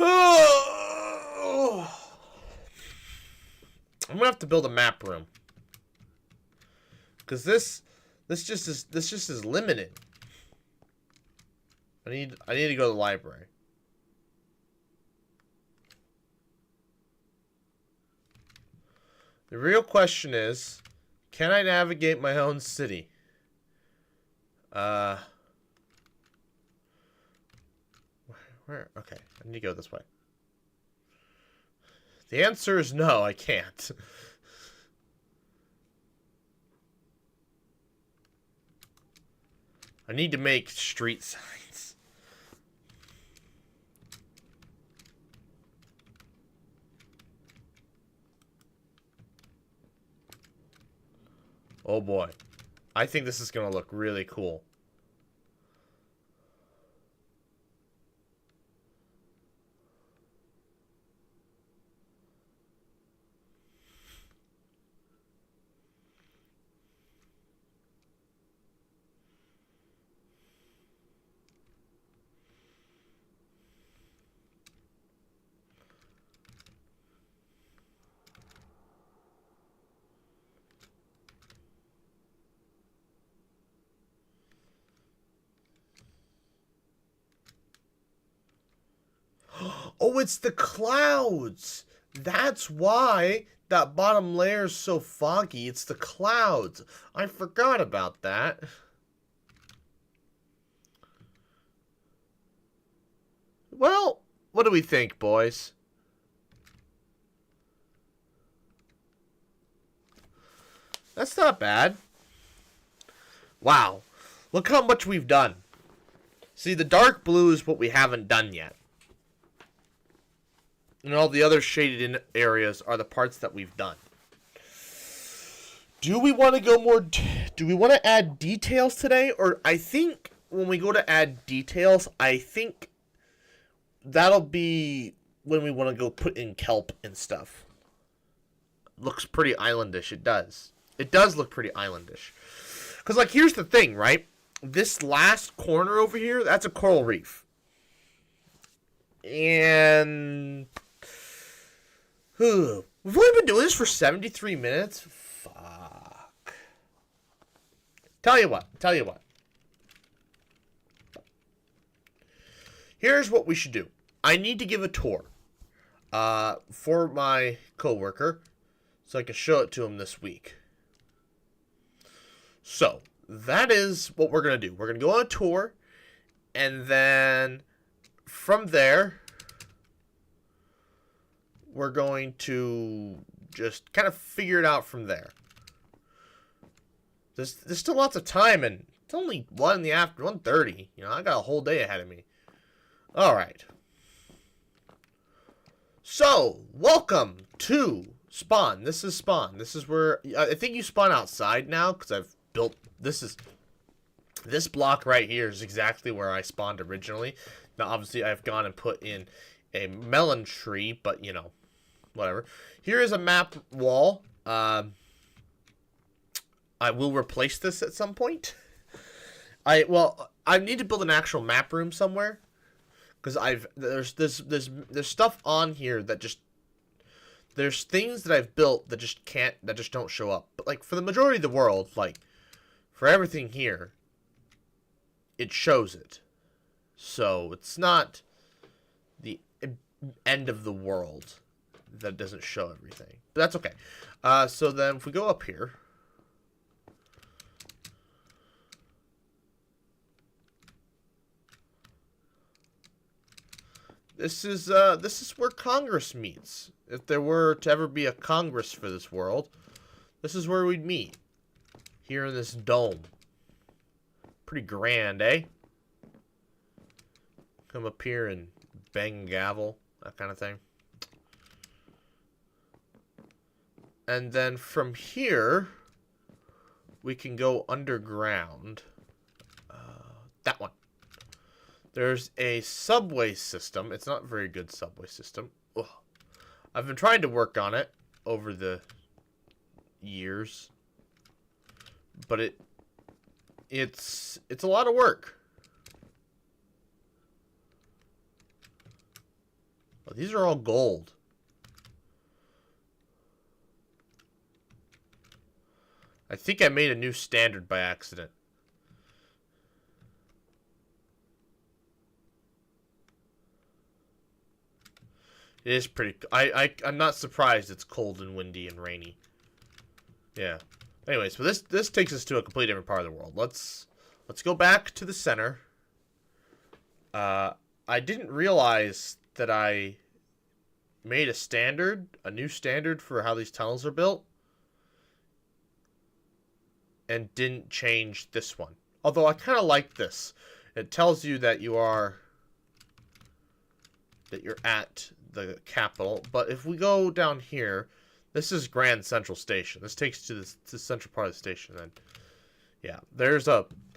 I'm gonna have to build a map room. Cause this just is limited. I need to go to the library. The real question is, can I navigate my own city? Where? Okay, I need to go this way. The answer is no, I can't. I need to make street signs. Oh boy. I think this is going to look really cool. Oh, it's the clouds. That's why that bottom layer is so foggy. It's the clouds. I forgot about that. Well, what do we think, boys? That's not bad. Wow. Look how much we've done. See, the dark blue is what we haven't done yet. And all the other shaded in areas are the parts that we've done. Do we want to go more... Do we want to add details today? Or I think when we go to add details, I think that'll be when we want to go put in kelp and stuff. Looks pretty islandish. It does. It does look pretty islandish. Because, like, here's the thing, right? This last corner over here, that's a coral reef. And... we've only been doing this for 73 minutes? Fuck. Tell you what. Here's what we should do. I need to give a tour for my coworker so I can show it to him this week. So, that is what we're going to do. We're going to go on a tour, and then from there, we're going to just kind of figure it out from there. There's still lots of time, and it's only 1 in the afternoon, 1:30. You know, I got a whole day ahead of me. All right. So, welcome to Spawn. This is Spawn. This is where I think you spawn outside now because I've built this block right here is exactly where I spawned originally. Now, obviously, I've gone and put in a melon tree, but you know, whatever. Here is a map wall. I will replace this at some point. I need to build an actual map room somewhere because there's stuff on here that just there's things that I've built that just don't show up. But like for the majority of the world, like for everything here, it shows it. So it's not the end of the world that doesn't show everything. But that's okay. So then if we go up here, this is where Congress meets. If there were to ever be a Congress for this world, this is where we'd meet. Here in this dome. Pretty grand, eh? Come up here and bang gavel, that kind of thing. And then from here, we can go underground. That one. There's a subway system. It's not a very good subway system. Ugh. I've been trying to work on it over the years. But it's a lot of work. Oh, these are all gold. I think I made a new standard by accident. It is pretty... I'm not surprised it's cold and windy and rainy. Yeah. Anyways, so this takes us to a completely different part of the world. Let's go back to the center. I didn't realize that I made a new standard for how these tunnels are built. And didn't change this one. Although I kind of like this. It tells you that you're at the capital. But if we go down here, this is Grand Central Station. This takes to the central part of the station. And yeah,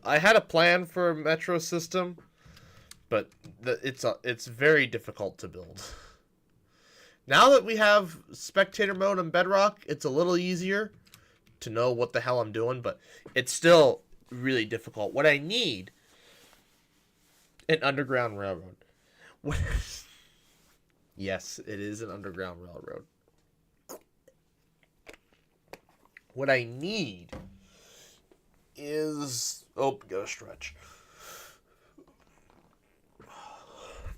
I had a plan for a metro system, but it's very difficult to build. Now that we have spectator mode on Bedrock, it's a little easier to know what the hell I'm doing, but it's still really difficult. What I need, an underground railroad. Yes, it is an underground railroad. What I need is... Oh, gotta stretch.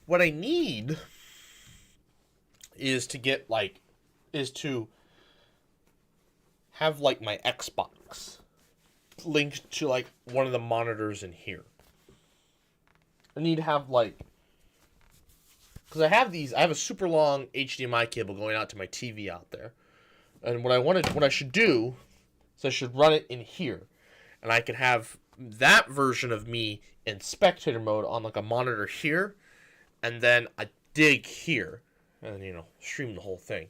What I need is to get, like, is to have like my Xbox linked to like one of the monitors in here. I need to have like, because I have a super long HDMI cable going out to my TV out there. And what I should do is I should run it in here. And I can have that version of me in spectator mode on like a monitor here. And then I dig here. And, stream the whole thing.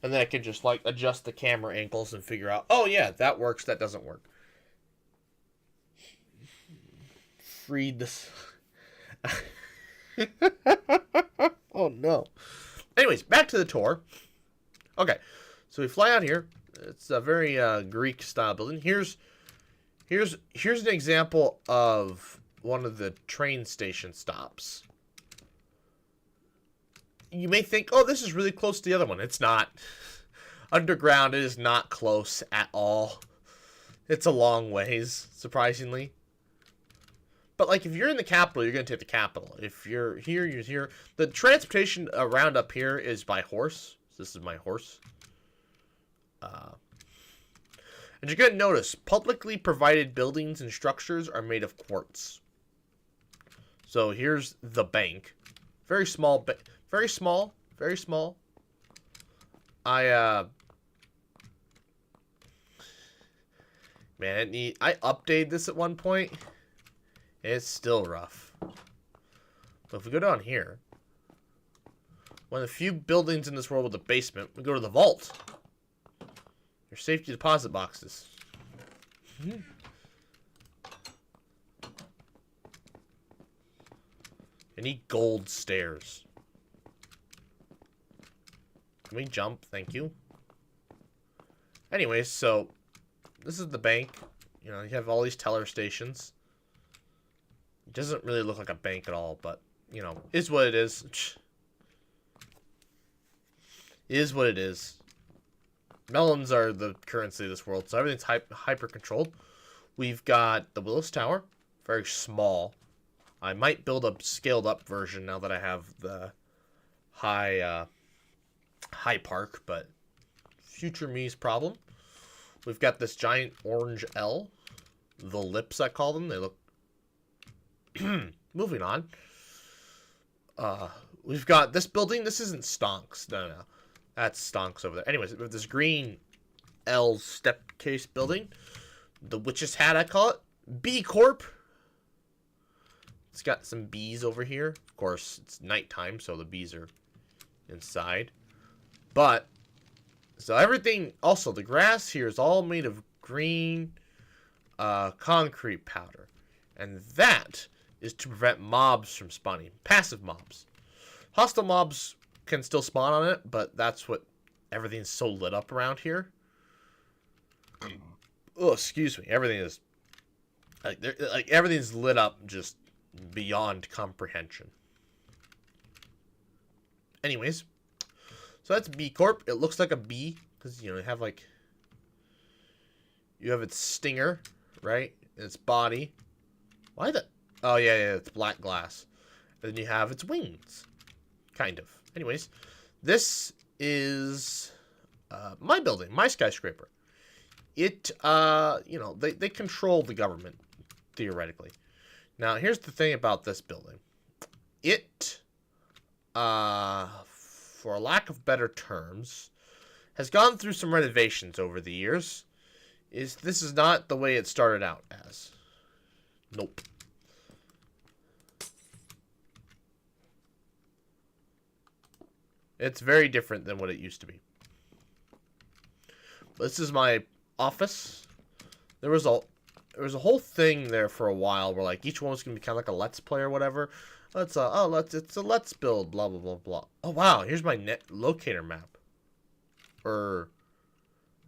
And then I can just like adjust the camera angles and figure out, oh yeah, that works, that doesn't work. Freed this. Oh no. Anyways, back to the tour. Okay, so we fly out here. It's a very Greek style building. Here's an example of one of the train station stops. You may think, oh, this is really close to the other one. It's not. Underground, it is not close at all. It's a long ways, surprisingly. But, like, if you're in the capital, you're going to take the capital. If you're here, you're here. The transportation around up here is by horse. So this is my horse. And you're going to notice, publicly provided buildings and structures are made of quartz. So here's the bank. Very small, very small, very small. I updated this at one point. It's still rough. But if we go down here, one of the few buildings in this world with a basement, we go to the vault. Your safety deposit boxes. I need gold stairs. Can we jump? Thank you. Anyways, so this is the bank. You have all these teller stations. It doesn't really look like a bank at all, but, is what it is. Is what it is. Melons are the currency of this world, so everything's hyper-controlled. We've got the Willis Tower. Very small. I might build a scaled-up version now that I have the high park, but future me's problem. We've got this giant orange L. The lips, I call them. They look... Moving on. We've got this building. This isn't Stonks. No. That's Stonks over there. Anyways, we have this green L step case building. The Witch's Hat, I call it. B Corp. It's got some bees over here. Of course, it's nighttime, so the bees are inside. But, so everything... Also, the grass here is all made of green concrete powder. And that is to prevent mobs from spawning. Passive mobs. Hostile mobs can still spawn on it, but that's what everything's so lit up around here. Oh, excuse me. Everything is like everything's lit up just beyond comprehension. Anyways, so that's B Corp. It looks like a bee because you have you have its stinger, right? Its body. Why the? Oh yeah, it's black glass. And then you have its wings, kind of. Anyways, this is my building, my skyscraper. It, they control the government, theoretically. Now, here's the thing about this building. It, for a lack of better terms, has gone through some renovations over the years. This is not the way it started out as. Nope. It's very different than what it used to be. This is my office. There was a whole thing there for a while where like each one was gonna be kind of like a let's play or whatever. It's a let's build blah blah blah blah. Oh wow, here's my net locator map. Or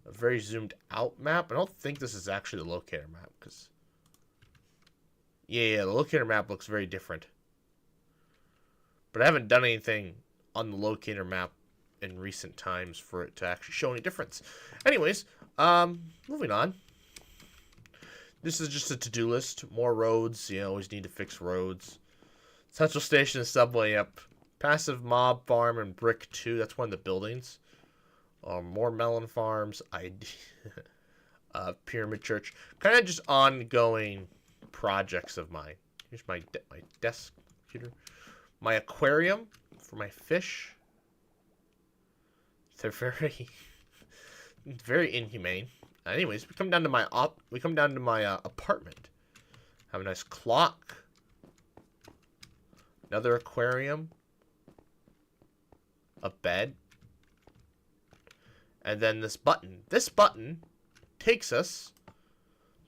a very zoomed out map. I don't think this is actually the locator map because yeah, the locator map looks very different. But I haven't done anything on the locator map in recent times for it to actually show any difference. Anyways, moving on. This is just a to-do list. More roads. You always need to fix roads. Central Station and subway up. Passive mob farm and brick 2. That's one of the buildings. More melon farms. Pyramid Church. Kind of just ongoing projects of mine. Here's my desk computer. My aquarium for my fish. They're very inhumane. Anyways, we come down to my apartment. Have a nice clock. Another aquarium. A bed. And then this button. This button takes us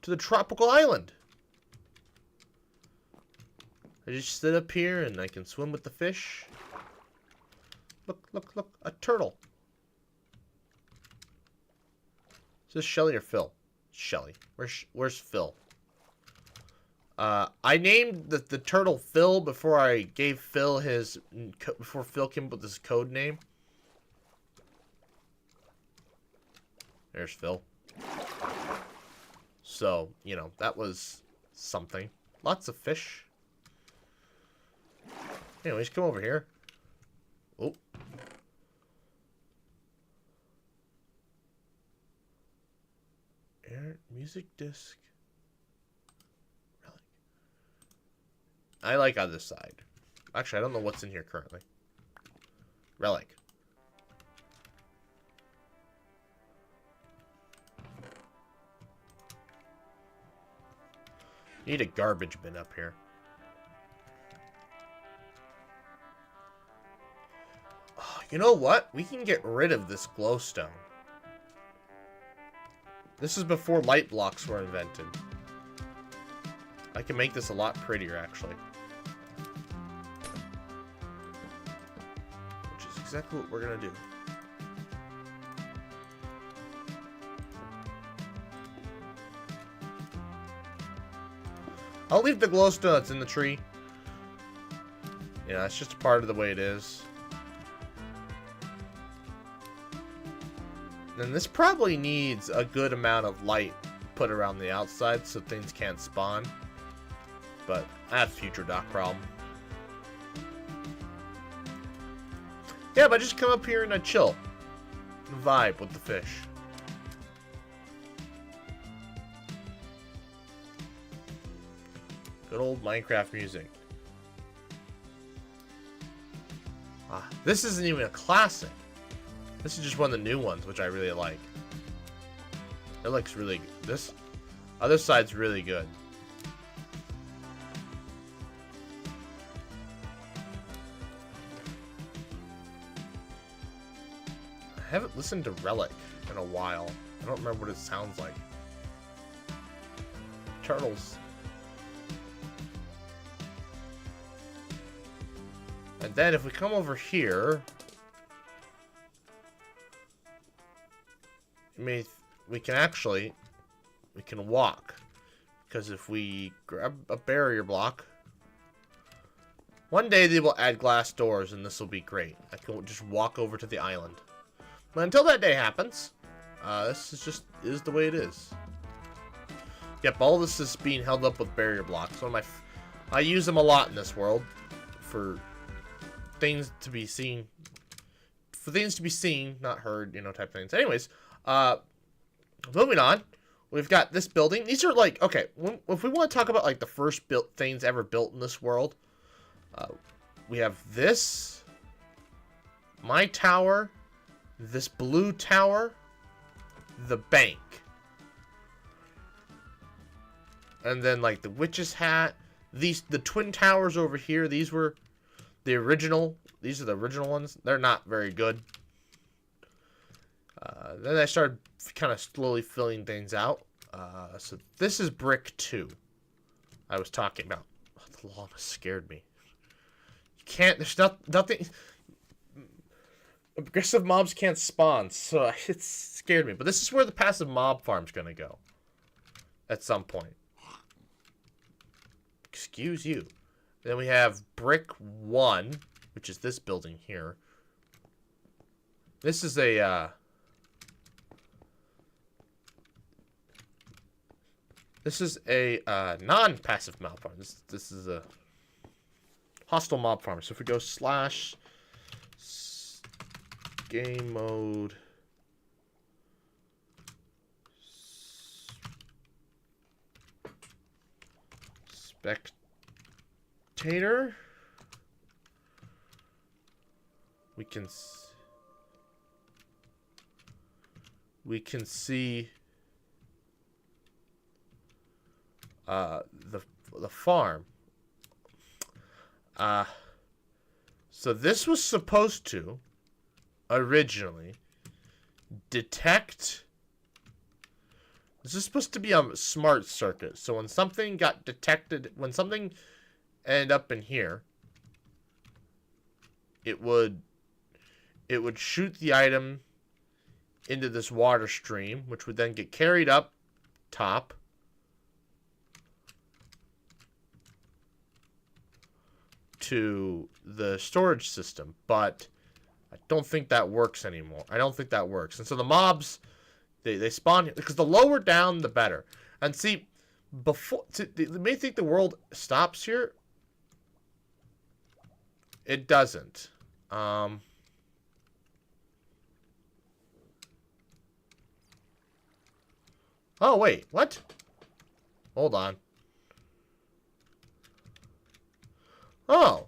to the tropical island. I just sit up here and I can swim with the fish. Look, look, look. A turtle. Is this Shelly or Phil? Shelly. Where's Phil? I named the turtle Phil before I gave Phil before Phil came up with his code name. There's Phil. So, you know, that was something. Lots of fish. Anyways, come over here. Oh. Air music disc. Relic. I like on this side. Actually, I don't know what's in here currently. Relic. Need a garbage bin up here. Oh, you know what? We can get rid of this glowstone. This is before light blocks were invented. I can make this a lot prettier, actually. Which is exactly what we're gonna do. I'll leave the glowstone that's in the tree. Yeah, it's just a part of the way it is. And this probably needs a good amount of light put around the outside so things can't spawn. But I have future dock problem. Yeah, but I just come up here and I chill. Vibe with the fish. Good old Minecraft music. Ah, this isn't even a classic. This is just one of the new ones, which I really like. It looks really good. This other side's really good. I haven't listened to Relic in a while. I don't remember what it sounds like. Turtles. And then if we come over here, we can walk, because if we grab a barrier block, one day they will add glass doors and this will be great. I can just walk over to the island. But until that day happens, this is the way it is. Yep, all this is being held up with barrier blocks. I use them a lot in this world for things to be seen. For things to be seen, not heard, you know, type things. Anyways, moving on. We've got this building. These are like, okay, if we want to talk about like the first things ever built in this world, we have this, my tower, this blue tower, the bank, and then like the witch's hat. The twin towers over here. These were the original. These are the original ones. They're not very good. Then I started kind of slowly filling things out. So this is brick 2. I was talking about. Oh, the llama scared me. You can't. There's nothing. Aggressive mobs can't spawn, so it scared me. But this is where the passive mob farm's gonna go. At some point. Excuse you. Then we have brick 1, which is this building here. This is a non-passive mob farm. This is a hostile mob farm. So if we go / game mode spectator. We can see the farm. So this was supposed to originally detect. This is supposed to be a smart circuit. So when something got detected, when something ended up in here, it would shoot the item into this water stream, which would then get carried up top to the storage system. But I don't think that works anymore. I don't think that works. And so the mobs, they spawn, because the lower down, the better. And see, they may think the world stops here. It doesn't. Oh, wait. What? Hold on. Oh.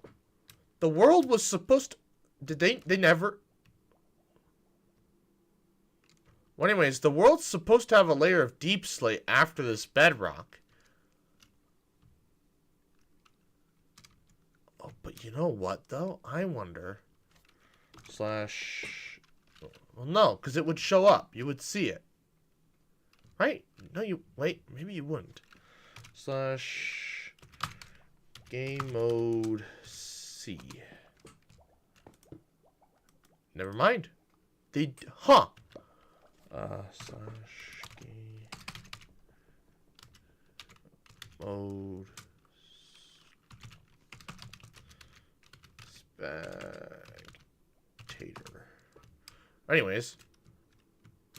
The world was supposed to... They never... Well, anyways, the world's supposed to have a layer of deep slate after this bedrock. Oh, but you know what, though? I wonder... Slash... Well, no, because it would show up. You would see it. Right? No, you... Wait, maybe you wouldn't. Slash... Game mode C. Never mind. They... Huh. Slash game mode spectator. Anyways,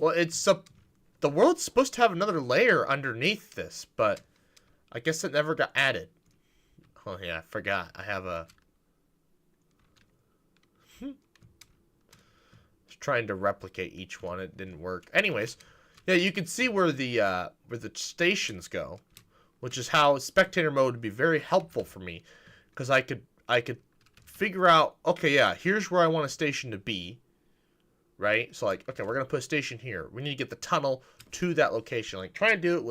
well, it's the world's supposed to have another layer underneath this, but I guess it never got added. Oh yeah, I forgot. I have a trying to replicate each one. It didn't work. Anyways, yeah, you can see where the stations go, which is how spectator mode would be very helpful for me, because I could figure out, okay, yeah, here's where I want a station to be, right? So like, okay, we're gonna put a station here. We need to get the tunnel to that location. Like trying to do it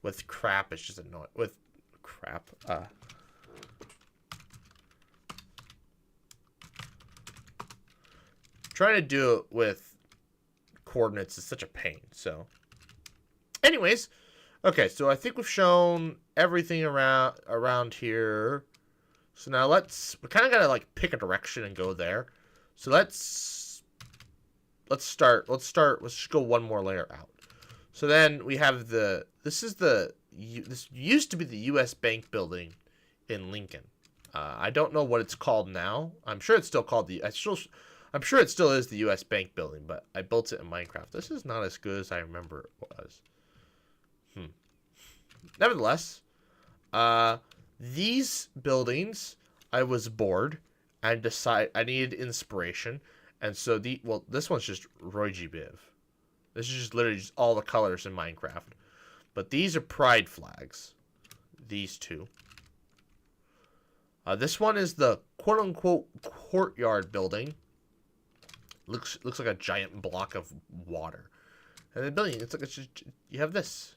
with crap, it's just annoying. With crap, trying to do it with coordinates is such a pain. So, anyways, okay. So I think we've shown everything around here. So now we kind of gotta like pick a direction and go there. So let's start. Let's just go one more layer out. So then we have this used to be the U.S. Bank building in Lincoln. I don't know what it's called now. I'm sure it's still called I'm sure it still is the U.S. Bank building, but I built it in Minecraft. This is not as good as I remember it was. Nevertheless, these buildings, I was bored and I needed inspiration. And so this one's just Roy G. Biv. This is just literally just all the colors in Minecraft. But these are pride flags. These two. This one is the quote-unquote courtyard building. Looks like a giant block of water. And the building, it's just, you have this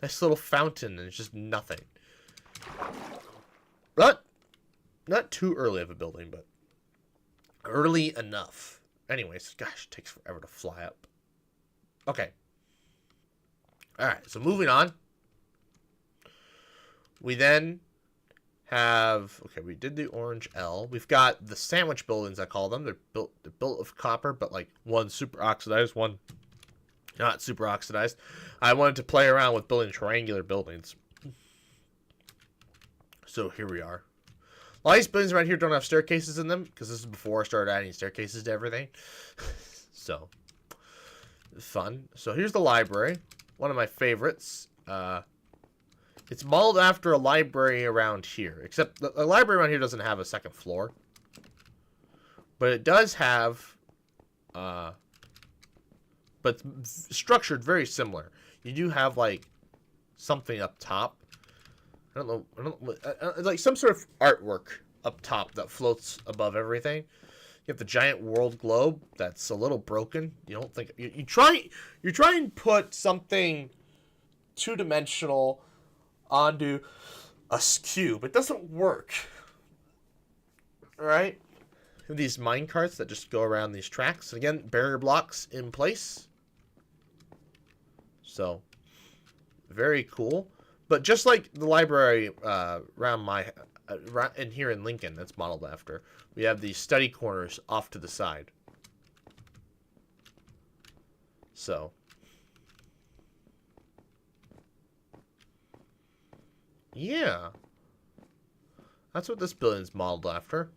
nice little fountain, and it's just nothing. Not too early of a building, but early enough. Anyways, gosh, it takes forever to fly up. Okay. Alright, so moving on. We then have, okay, we did the orange L. We've got the sandwich buildings, I call them. They're built of copper, but like one super oxidized, one not super oxidized. I wanted to play around with building triangular buildings. So here we are. A lot of these buildings around here don't have staircases in them, because this is before I started adding staircases to everything. So, fun. So here's the library. One of my favorites. It's modeled after a library around here. Except the library around here doesn't have a second floor. But it does have... but structured very similar. You do have, like, something up top. I don't know. I don't like some sort of artwork up top that floats above everything. You have the giant world globe that's a little broken. You don't think you try and put something two-dimensional onto a cube. It doesn't work. All right? These mine carts that just go around these tracks. And again, barrier blocks in place. So, very cool. But just like the library around my in here in Lincoln, that's modeled after, we have these study corners off to the side. So, yeah, that's what this building's modeled after.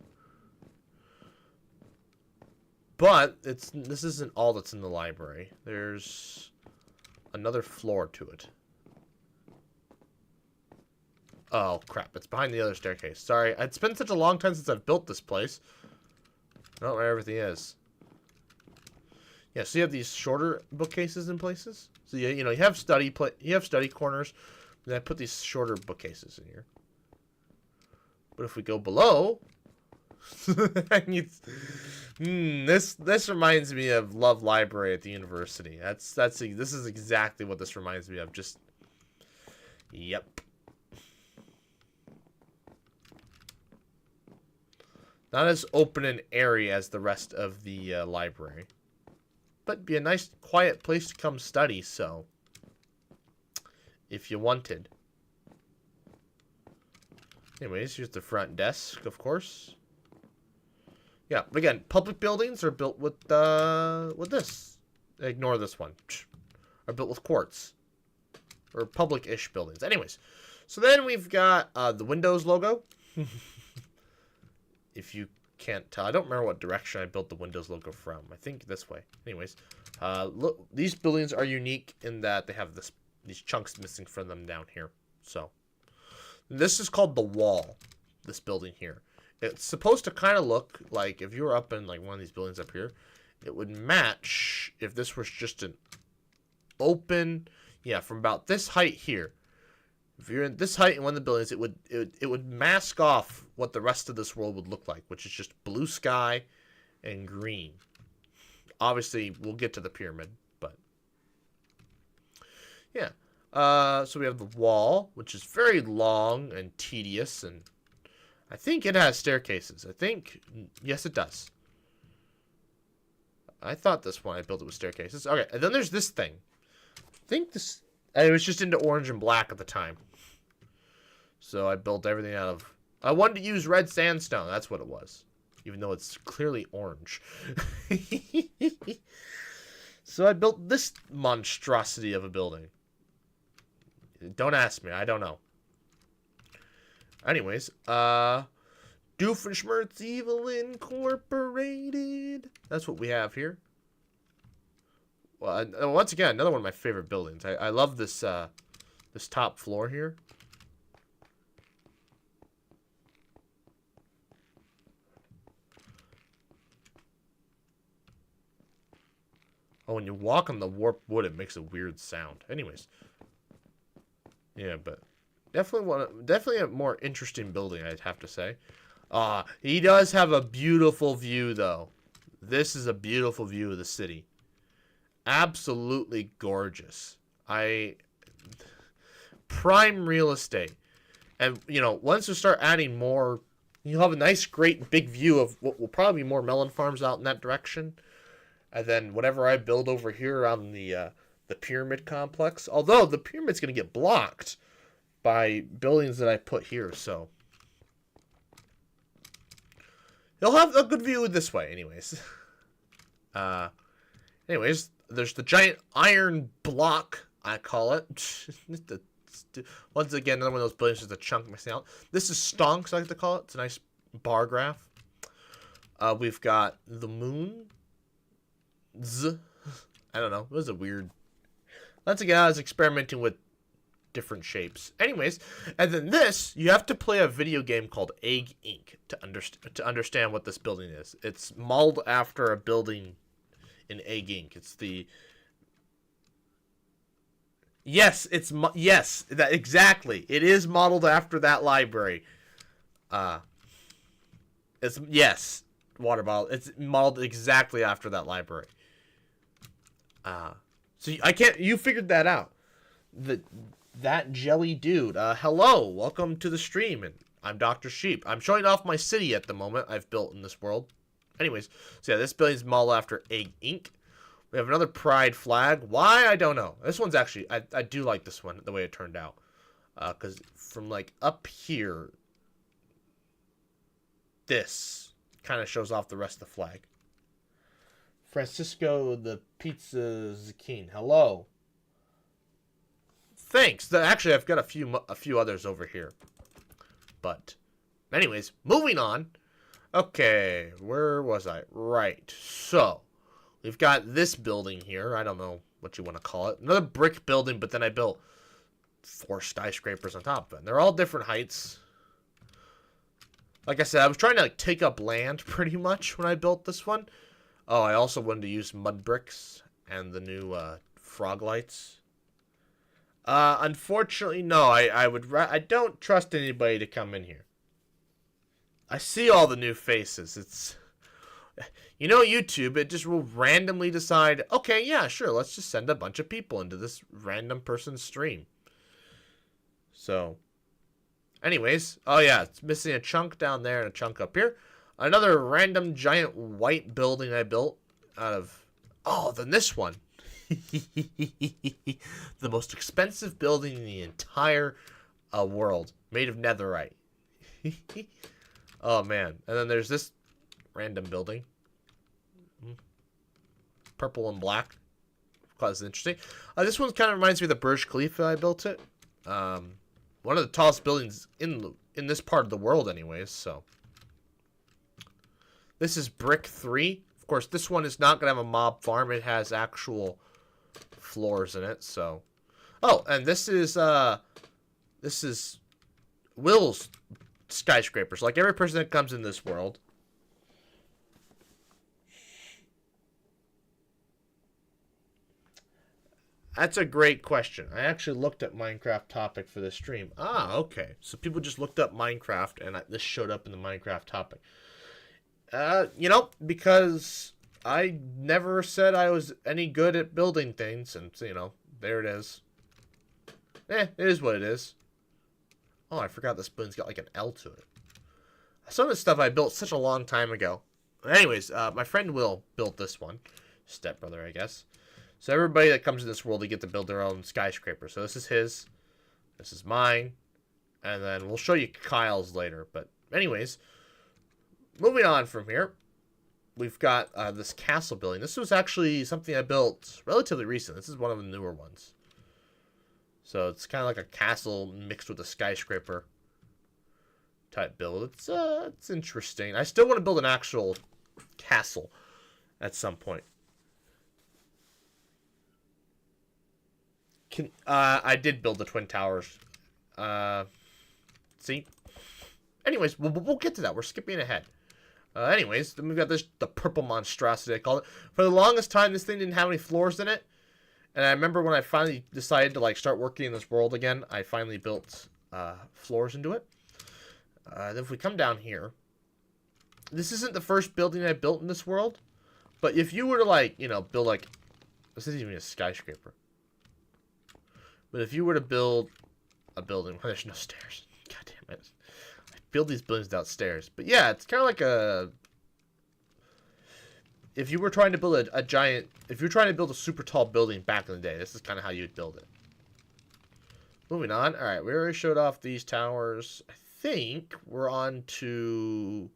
But this isn't all that's in the library. There's another floor to it. Oh, crap. It's behind the other staircase. Sorry. It's been such a long time since I've built this place. I don't know where everything is. Yeah, so you have these shorter bookcases in places. So, you know, you have study corners. Then I put these shorter bookcases in here. But if we go below... this reminds me of Love Library at the university. This is exactly what this reminds me of. Just... Yep. Not as open and airy as the rest of the library. But be a nice, quiet place to come study, so... If you wanted. Anyways, here's the front desk, of course. Yeah, again, public buildings are built with this. Ignore this one. Are built with quartz. Or public-ish buildings. Anyways, so then we've got the Windows logo. If you can't tell. I don't remember what direction I built the Windows logo from. I think this way. Anyways, look, these buildings are unique in that they have these chunks missing from them down here. So, this is called the wall, this building here. It's supposed to kind of look like if you were up in like one of these buildings up here, it would match if this was just an open, yeah, from about this height here. If you're in this height in one of the buildings, it would mask off what the rest of this world would look like, which is just blue sky and green. Obviously, we'll get to the pyramid, but yeah. So we have the wall, which is very long and tedious, and I think it has staircases. Yes, it does. I thought this one I built it with staircases. Okay, and then there's this thing. It was just into orange and black at the time. So I built everything out of... I wanted to use red sandstone. That's what it was. Even though it's clearly orange. So I built this monstrosity of a building. Don't ask me. I don't know. Anyways, Doofenshmirtz Evil Incorporated. That's what we have here. Well, once again, another one of my favorite buildings. I love this this top floor here. Oh, when you walk on the warped wood, it makes a weird sound. Anyways, yeah, but definitely a more interesting building, I'd have to say. He does have a beautiful view, though. This is a beautiful view of the city. Absolutely gorgeous. Prime real estate. And, you know, once you start adding more, you'll have a nice, great, big view of what will probably be more melon farms out in that direction. And then whatever I build over here around the pyramid complex. Although, the pyramid's going to get blocked by buildings that I put here, so... You'll have a good view this way, anyways. Anyways, there's the giant iron block, I call it. Once again, another one of those buildings is a chunk missing out. This is stonks, I like to call it. It's a nice bar graph. We've got the moon. I don't know. It was a weird... Once again, I was experimenting with different shapes. Anyways, and then this, you have to play a video game called Egg Inc. to understand what this building is. It's modeled after a building in Egg Inc. It's the... Yes, yes, that exactly. It is modeled after that library. Uh, it's yes, water bottle. It's modeled exactly after that library. Uh, so I can't. You figured that out. The that jelly dude. Hello, welcome to the stream, and I'm Dr. Sheep. I'm showing off my city at the moment I've built in this world. Anyways, so yeah, this building's modeled after Egg Inc. We have another pride flag. Why? I don't know. This one's actually, I do like this one, the way it turned out. Because from, like, up here, this kind of shows off the rest of the flag. Francisco the Pizza King. Hello. Thanks. Actually, I've got a few others over here. But, anyways, moving on. Okay, where was I? Right. So, we've got this building here. I don't know what you want to call it. Another brick building, but then I built 4 skyscrapers on top of it. They're all different heights. Like I said, I was trying to like take up land pretty much when I built this one. Oh, I also wanted to use mud bricks and the new frog lights. Unfortunately, no. I don't trust anybody to come in here. I see all the new faces. It's, you know, YouTube, it just will randomly decide, okay, yeah, sure, let's just send a bunch of people into this random person's stream. So, anyways, oh yeah, it's missing a chunk down there and a chunk up here. Another random giant white building I built out of, oh, then this one. The most expensive building in the entire world, made of netherite. Oh man, and then there's this random building, purple and black. Quite interesting. This one kind of reminds me of the Burj Khalifa. I built it. One of the tallest buildings in this part of the world, anyways. So this is Brick 3. Of course, this one is not gonna have a mob farm. It has actual floors in it. So, oh, and this is Will's skyscrapers. Like every person that comes in this world. That's a great question. I actually looked at Minecraft topic for this stream. Ah, okay. So people just looked up Minecraft and this showed up in the Minecraft topic. You know, because I never said I was any good at building things, and so, you know, there it is. It is what it is. Oh, I forgot this building's got like an L to it. Some of the stuff I built such a long time ago. Anyways, my friend Will built this one. Stepbrother, I guess. So everybody that comes in this world, they get to build their own skyscraper. So this is his. This is mine. And then we'll show you Kyle's later. But anyways, moving on from here. We've got this castle building. This was actually something I built relatively recent. This is one of the newer ones. So it's kind of like a castle mixed with a skyscraper type build. It's interesting. I still want to build an actual castle at some point. I did build the Twin Towers. See? Anyways, we'll get to that. We're skipping ahead. Anyways, then we've got the purple monstrosity, I call it. For the longest time, this thing didn't have any floors in it. And I remember when I finally decided to like start working in this world again, I finally built floors into it. Then if we come down here, this isn't the first building I built in this world. But if you were to like, you know, build like, this isn't even a skyscraper. But if you were to build a building where there's no stairs, god damn it. I build these buildings without stairs. But yeah, it's kind of like a, if you were trying to build a giant, if you're trying to build a super tall building back in the day, this is kind of how you'd build it. Moving on. All right, we already showed off these towers. I think we're on to,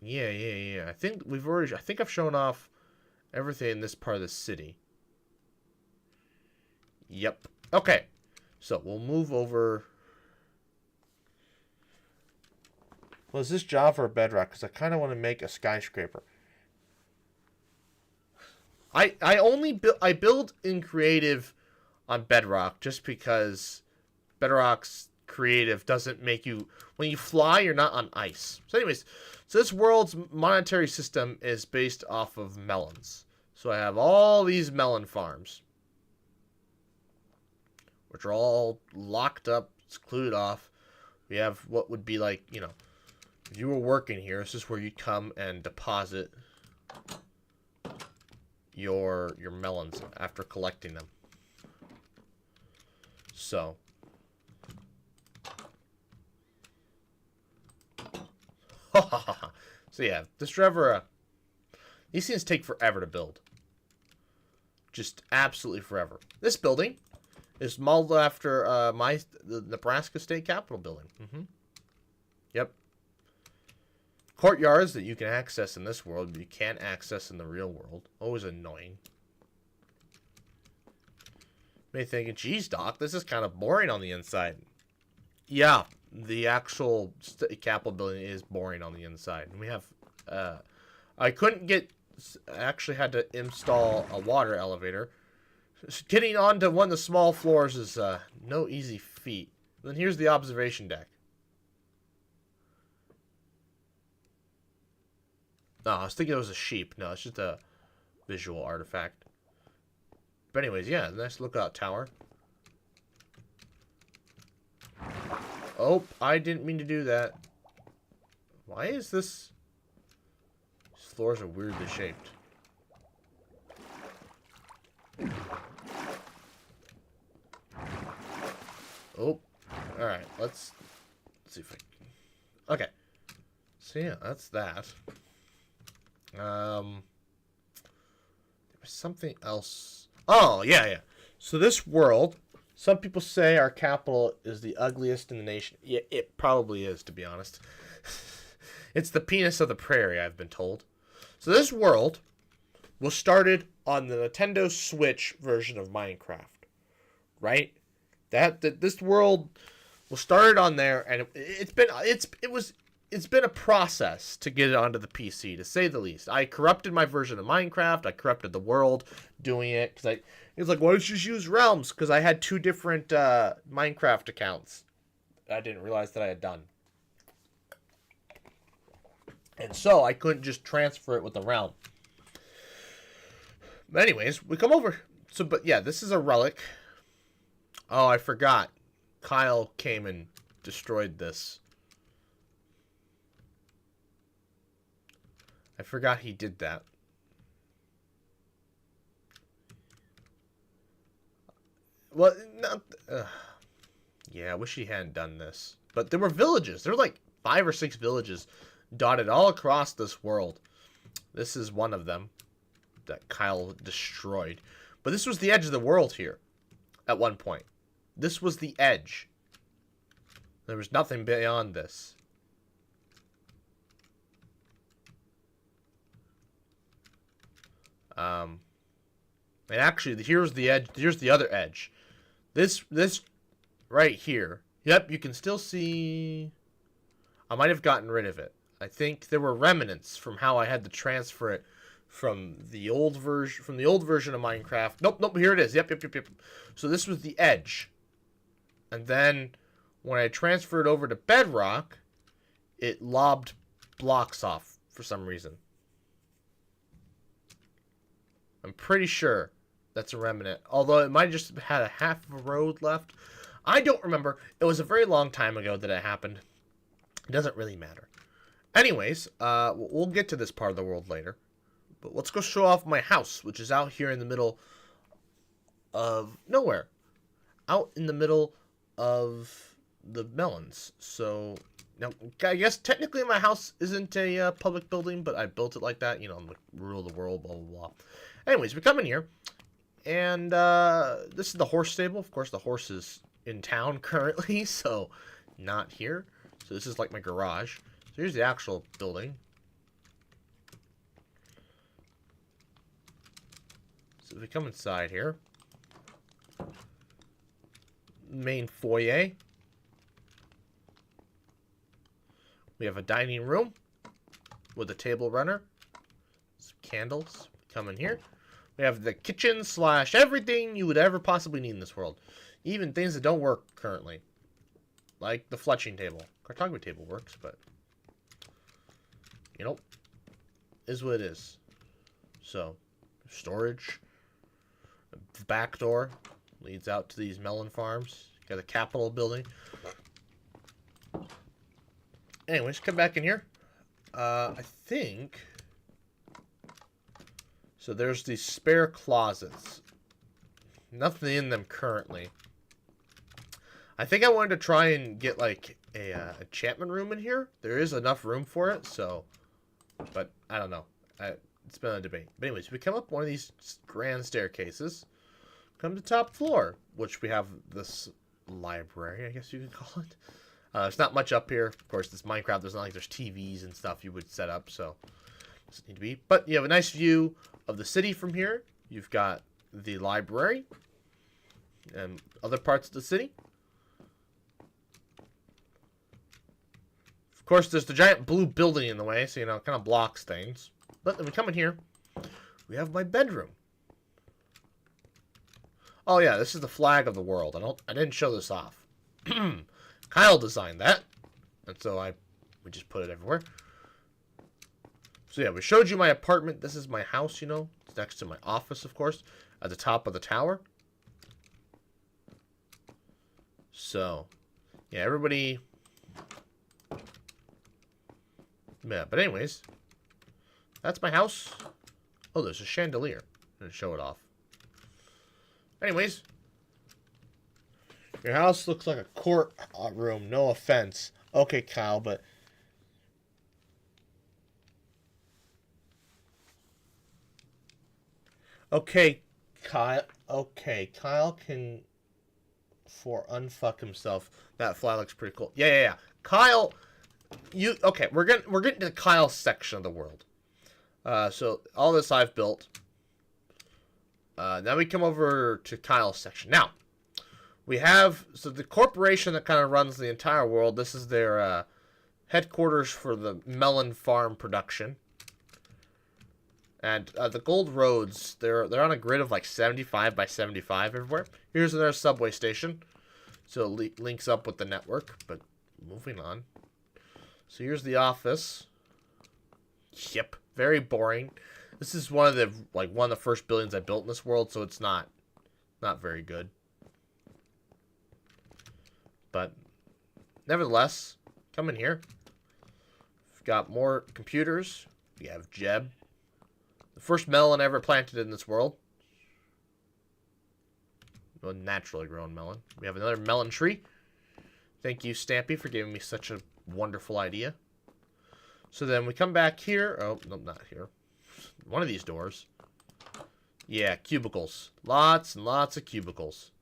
yeah. I think I've shown off everything in this part of the city. Yep. Okay. So we'll move over. Well, is this Java or Bedrock? Because I kind of want to make a skyscraper. I build in creative on Bedrock just because Bedrock's creative doesn't make you, when you fly, you're not on ice. So anyways, so this world's monetary system is based off of melons. So I have all these melon farms. which are all locked up, secluded off. We have what would be like, you know, if you were working here, this is where you'd come and deposit your melons after collecting them. So so yeah, this Trevor, these things take forever to build. Just absolutely forever. This building is modeled after the Nebraska State Capitol building. Yep. Courtyards that you can access in this world, but you can't access in the real world. Always annoying. May thinking, geez, Doc, this is kind of boring on the inside. Yeah, the actual Capitol building is boring on the inside. And we have, I actually had to install a water elevator. Getting onto one of the small floors is no easy feat. Then here's the observation deck. No, I was thinking it was a sheep. No, it's just a visual artifact. But anyways, yeah, nice lookout tower. Oh, I didn't mean to do that. Why is this? These floors are weirdly shaped. Oh, alright, let's see if I can. Okay. So yeah, that's that. There was something else. Oh, yeah. So this world, some people say our capital is the ugliest in the nation. Yeah, it probably is, to be honest. It's the penis of the prairie, I've been told. So this world was started on the Nintendo Switch version of Minecraft, right? This world was started on there, and it's been a process to get it onto the PC, to say the least. I corrupted my version of Minecraft. I corrupted the world doing it because it's like, why don't you just use Realms? Because I had two different Minecraft accounts. I didn't realize that I had done. And so I couldn't just transfer it with the Realm. But anyways, we come over. So, but yeah, this is a relic. Oh, I forgot. Kyle came and destroyed this. I forgot he did that. Well, not... yeah, I wish he hadn't done this. But there were villages. There were like 5 or 6 villages dotted all across this world. This is one of them that Kyle destroyed. But this was the edge of the world here at one point. This was the edge. There was nothing beyond this. And actually, here's the edge. Here's the other edge. This right here. Yep, you can still see. I might have gotten rid of it. I think there were remnants from how I had to transfer it from the old version of Minecraft. Nope. Here it is. Yep. So this was the edge, and then when I transferred over to Bedrock, it lobbed blocks off for some reason. I'm pretty sure that's a remnant. Although it might have just had a half of a road left. I don't remember. It was a very long time ago that it happened. It doesn't really matter. Anyways, we'll get to this part of the world later. But let's go show off my house, which is out here in the middle of nowhere. Out in the middle of the melons. So, now, I guess technically my house isn't a public building, but I built it like that. You know, I'm the rule of the world, blah, blah, blah. Anyways, we come in here, and this is the horse stable. Of course, the horse is in town currently, so not here. So this is like my garage. So here's the actual building. So if we come inside here, main foyer. We have a dining room with a table runner. Some candles come in here. We have the kitchen / everything you would ever possibly need in this world. Even things that don't work currently. Like the fletching table. Cartography table works, but you know, is what it is. So, storage. The back door. leads out to these melon farms. Got a Capitol building. Anyways, come back in here. I think... So there's these spare closets. Nothing in them currently. I think I wanted to try and get, like, a enchantment room in here. There is enough room for it, so... But, I don't know. It's been a debate. But anyways, we come up one of these grand staircases. Come to top floor, which we have this library, I guess you could call it. There's not much up here. Of course, this Minecraft, there's not like there's TVs and stuff you would set up, so... Doesn't need to be. But you have a nice view of the city from here. You've got the library and other parts of the city. Of course, there's the giant blue building in the way, so, you know, it kind of blocks things. But then we come in here. We have my bedroom. Oh, yeah, this is the flag of the world. I didn't show this off. Kyle designed that. And so we just put it everywhere. So, yeah, we showed you my apartment. This is my house, you know. It's next to my office, of course, at the top of the tower. So, yeah, everybody... Yeah, but anyways, that's my house. Oh, there's a chandelier. I'm gonna show it off. Anyways, your house looks like a court room. No offense. Okay, Kyle, but... Okay, Kyle. Okay, Kyle can... unfuck himself. That fly looks pretty cool. Yeah. Kyle... Okay, we're getting to the Kyle section of the world. So all this I've built. Now we come over to Kyle's section. Now we have the corporation that kind of runs the entire world. This is their headquarters for the melon farm production. And the gold roads, they're on a grid of like 75 by 75 everywhere. Here's their subway station, so it links up with the network. But moving on. So here's the office. Yep, very boring. This is one of the first buildings I built in this world, so it's not very good. But nevertheless, come in here. We've got more computers. We have Jeb, the first melon ever planted in this world. A naturally grown melon. We have another melon tree. Thank you, Stampy, for giving me such a wonderful idea. So then we come back here. Oh, no, not here. One of these doors. Yeah, cubicles. Lots and lots of cubicles.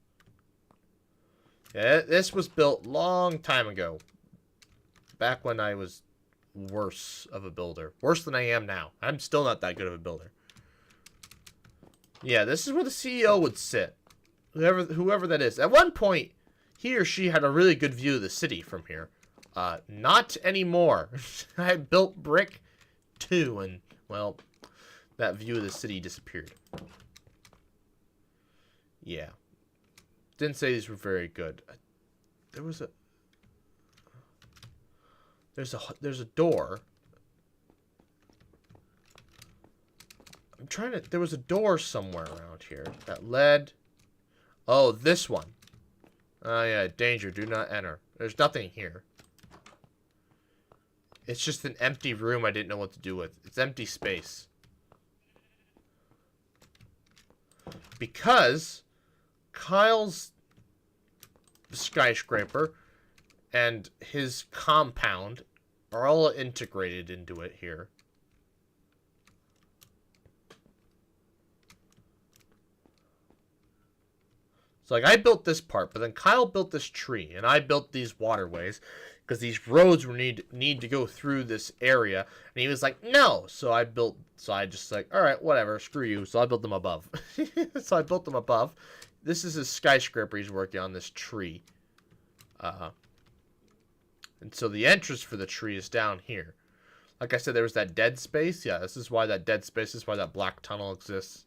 Yeah, this was built long time ago. Back when I was worse of a builder. Worse than I am now. I'm still not that good of a builder. Yeah, this is where the CEO would sit. Whoever that is. At one point, he or she had a really good view of the city from here. Not anymore. I built brick 2 and, well, that view of the city disappeared. Yeah. Didn't say these were very good. There's a door. There was a door somewhere around here that led... Oh, this one. Oh, yeah, danger, do not enter. There's nothing here. It's just an empty room I didn't know what to do with. It's empty space. Because Kyle's skyscraper and his compound are all integrated into it here. So, like, I built this part, but then Kyle built this tree, and I built these waterways, because these roads need to go through this area, and he was like, no! So I just like, alright, whatever, screw you, so I built them above. So I built them above. This is his skyscraper he's working on, this tree. And so the entrance for the tree is down here. Like I said, there was that dead space. Yeah, this is why that dead space, this is why that black tunnel exists.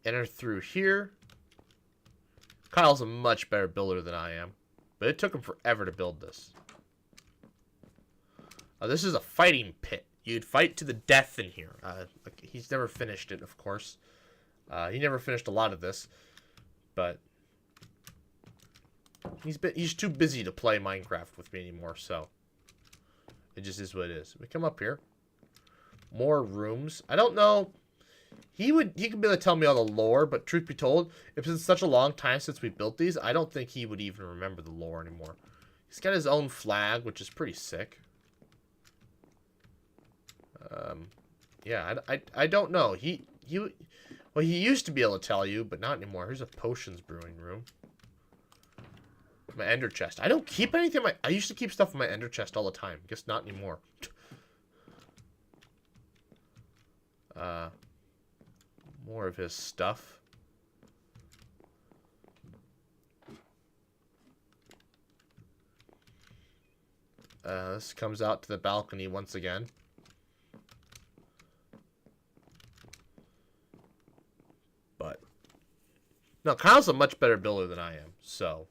Enter through here. Kyle's a much better builder than I am. But it took him forever to build this. This is a fighting pit. You'd fight to the death in here. He's never finished it, of course. He never finished a lot of this. but he's too busy to play Minecraft with me anymore, so it just is what it is. We come up here. More rooms. I don't know. He could be able to tell me all the lore, but truth be told, if it's such a long time since we built these, I don't think he would even remember the lore anymore. He's got his own flag, which is pretty sick. Yeah, I don't know. Well, he used to be able to tell you, but not anymore. Here's a potions brewing room. My ender chest. I don't keep anything. I used to keep stuff in my ender chest all the time. Guess not anymore. More of his stuff. This comes out to the balcony once again. But no, Kyle's a much better builder than I am, so.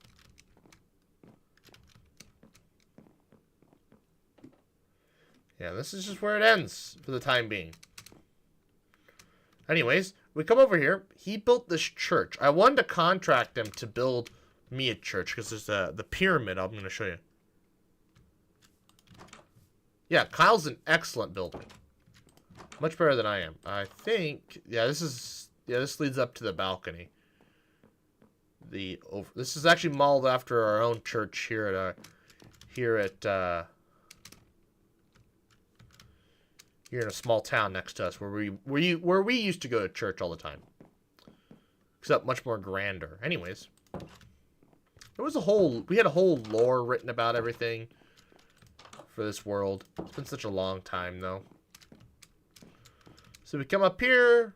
Yeah, this is just where it ends for the time being. Anyways, we come over here. He built this church. I wanted to contract him to build me a church because there's the pyramid I'm going to show you. Yeah, Kyle's an excellent builder. Much better than I am. I think, yeah, this leads up to the balcony. This is actually modeled after our own church here at here in a small town next to us where we used to go to church all the time. Except much more grander. Anyways, we had a whole lore written about everything for this world. It's been such a long time though. So we come up here.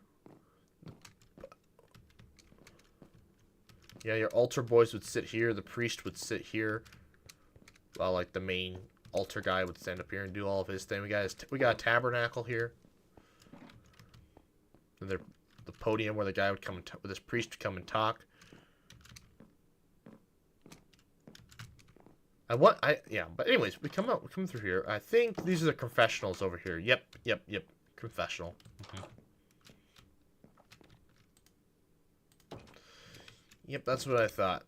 Yeah, your altar boys would sit here. The priest would sit here. While like the main altar guy would stand up here and do all of his thing. We got a tabernacle here. And the podium where the guy would come and where this priest would come and talk. Yeah, but anyways, we come through here. I think these are the confessionals over here. Yep. Confessional. Yep, that's what I thought.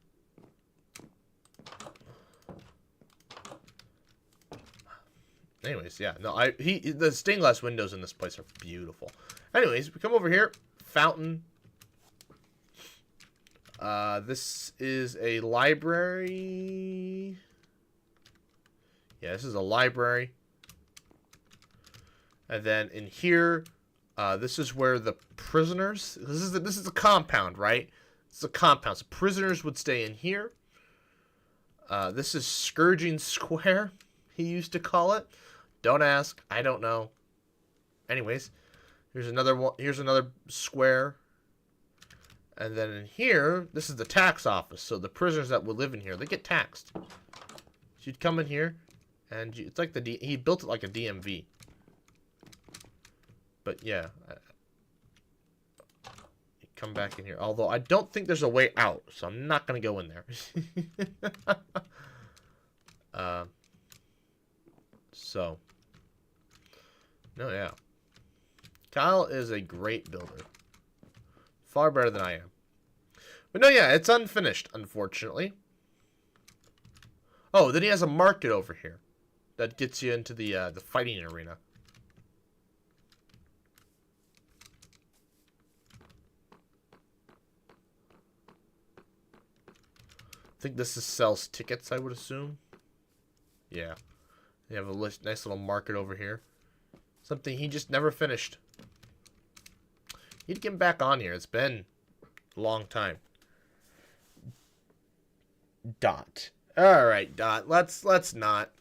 Anyways, yeah, no, the stained glass windows in this place are beautiful. Anyways, we come over here, fountain. This is a library. Yeah, this is a library. And then in here, this is where the prisoners. This is a compound, right? It's a compound. So prisoners would stay in here. This is Scourging Square, he used to call it. Don't ask. I don't know. Anyways, here's another one. Here's another square. And then in here, this is the tax office. So the prisoners that would live in here, they get taxed. So you'd come in here, and it's like he built it like a DMV. But yeah, you come back in here. Although I don't think there's a way out, so I'm not gonna go in there. So. No, yeah. Kyle is a great builder. Far better than I am. But no, yeah, it's unfinished, unfortunately. Oh, then he has a market over here. That gets you into the fighting arena. I think this sells tickets, I would assume. Yeah. They have a nice little market over here. Something he just never finished. He'd get back on here. It's been a long time. Dot. Alright, Dot. Let's not.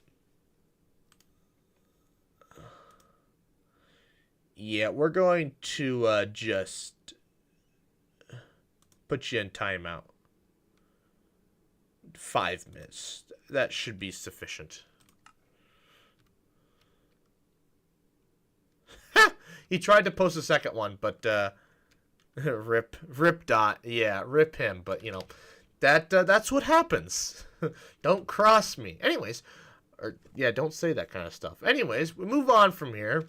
Yeah, we're going to just put you in timeout. 5 minutes. That should be sufficient. He tried to post a second one, but rip Dot. Yeah, rip him. But you know, that's what happens. Don't cross me. Anyways, yeah, don't say that kind of stuff. Anyways, we move on from here.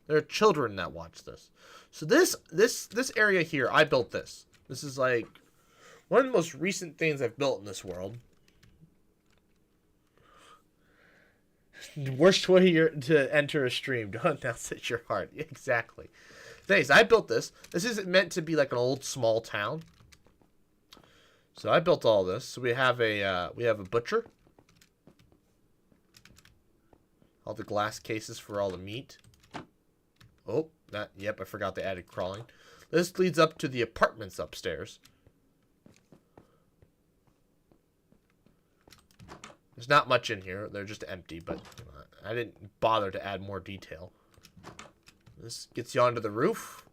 There are children that watch this. So this area here, I built this. This is like One of the most recent things I've built in this world. Worst way to enter a stream. Don't announce at your heart. Exactly. Thanks. I built this. This isn't meant to be like an old small town. So I built all this. So we have a butcher. All the glass cases for all the meat. Oh, that. Yep, I forgot they added crawling. This leads up to the apartments upstairs. There's not much in here. They're just empty, but I didn't bother to add more detail. This gets you onto the roof,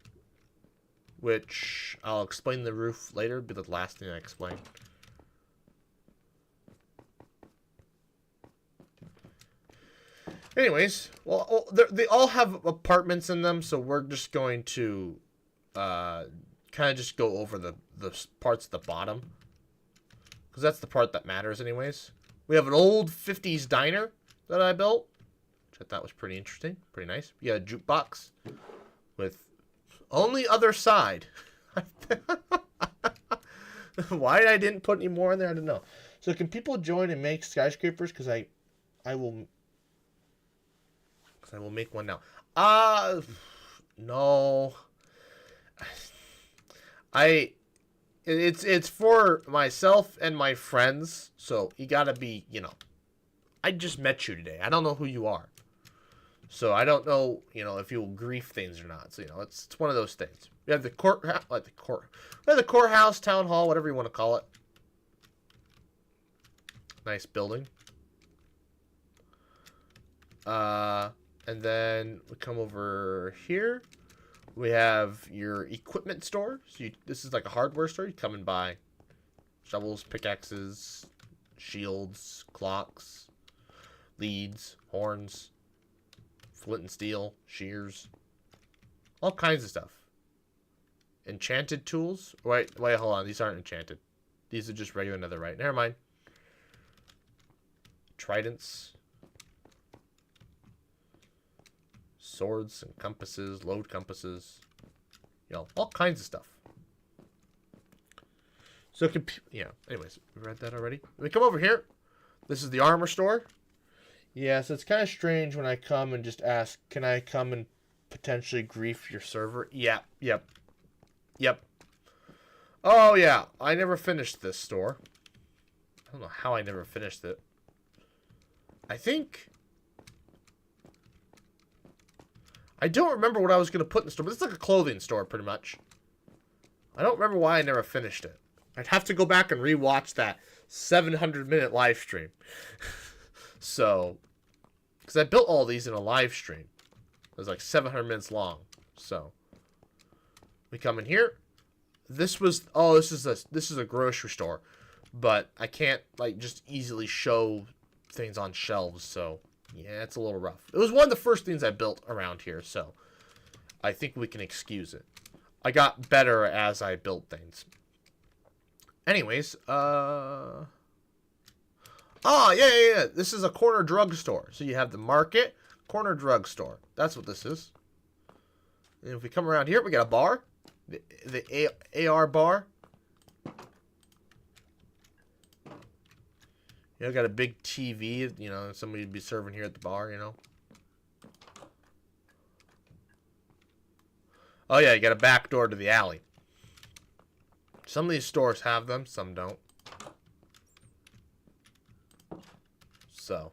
which I'll explain the roof later, but the last thing I explain. Anyways, well, they all have apartments in them, so we're just going to kind of just go over the parts at the bottom, because that's the part that matters anyways. We have an old 50s diner that I built, which I thought was pretty interesting, pretty nice. We got a jukebox with only other side. Why I didn't put any more in there, I don't know. So can people join and make skyscrapers? Because I will make one now. No. It's for myself and my friends, so you gotta be, I just met you today. I don't know who you are. So I don't know, if you'll grief things or not. So, it's one of those things. We have the we have the courthouse, town hall, whatever you want to call it. Nice building. And then we come over here. We have your equipment store. So this is like a hardware store. You come and buy shovels, pickaxes, shields, clocks, leads, horns, flint and steel, shears, all kinds of stuff. Enchanted tools. Wait, hold on. These aren't enchanted. These are just regular netherite. Never mind. Tridents. Swords and compasses, load compasses, all kinds of stuff. So, anyways, we read that already. We come over here. This is the armor store. Yeah, so it's kind of strange when I come and just ask, can I come and potentially grief your server? Yep. Oh, yeah, I never finished this store. I don't know how I never finished it. I don't remember what I was going to put in the store, but it's like a clothing store, pretty much. I don't remember why I never finished it. I'd have to go back and rewatch that 700-minute live stream. So, because I built all these in a live stream. It was like 700 minutes long. So, we come in here. This is a grocery store, but I can't just easily show things on shelves, so yeah, it's a little rough. It was one of the first things I built around here, so I think we can excuse it. I got better as I built things. Anyways, yeah. This is a corner drugstore. So you have the market, corner drugstore. That's what this is. And if we come around here, we got a bar. The AR bar. Got a big TV, somebody would be serving here at the bar, Oh, yeah, you got a back door to the alley. Some of these stores have them, some don't. So.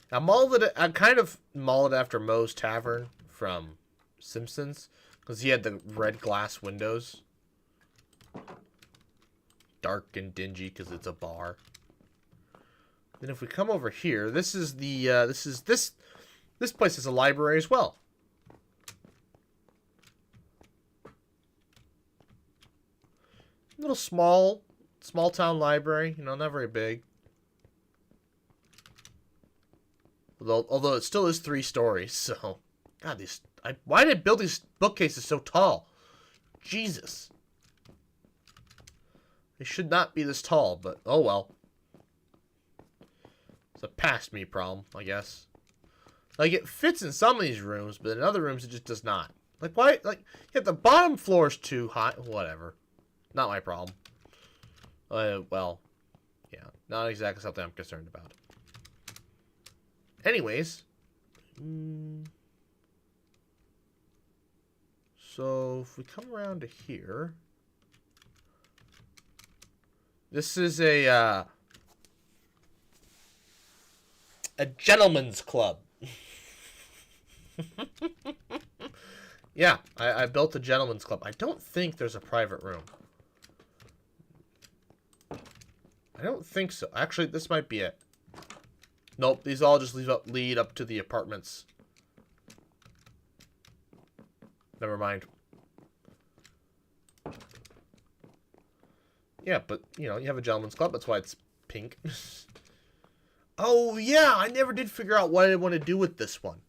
I kind of modeled after Moe's Tavern from Simpsons, because he had the red glass windows. Dark and dingy because it's a bar. Then if we come over here, this is the this place is a library as well. Little small town library, not very big. Although it still is 3 stories, so God, why did I build these bookcases so tall? Jesus. They should not be this tall, but oh well. It's a past me problem, I guess. It fits in some of these rooms, but in other rooms it just does not. Why? The bottom floor is too high. Whatever. Not my problem. Well, yeah, not exactly something I'm concerned about. Anyways, so if we come around to here, this is a gentleman's club. Yeah, I built a gentleman's club. I don't think there's a private room. I don't think so. Actually, this might be it. Nope, these all just lead up to the apartments. Never mind. Yeah, but, you know, you have a gentleman's club. That's why it's pink. Oh, yeah, I never did figure out what I want to do with this one.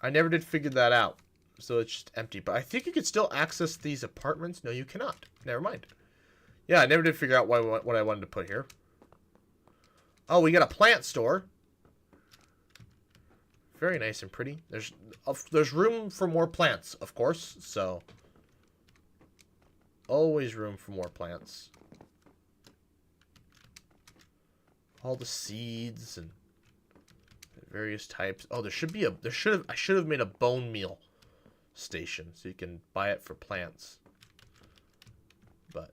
I never did figure that out. So it's just empty. But I think you could still access these apartments. No, you cannot. Never mind. Yeah, I never did figure out what I wanted to put here. Oh, we got a plant store. Very nice and pretty. There's room for more plants, of course. So always room for more plants. All the seeds and various types. Oh, I should have made a bone meal station so you can buy it for plants. But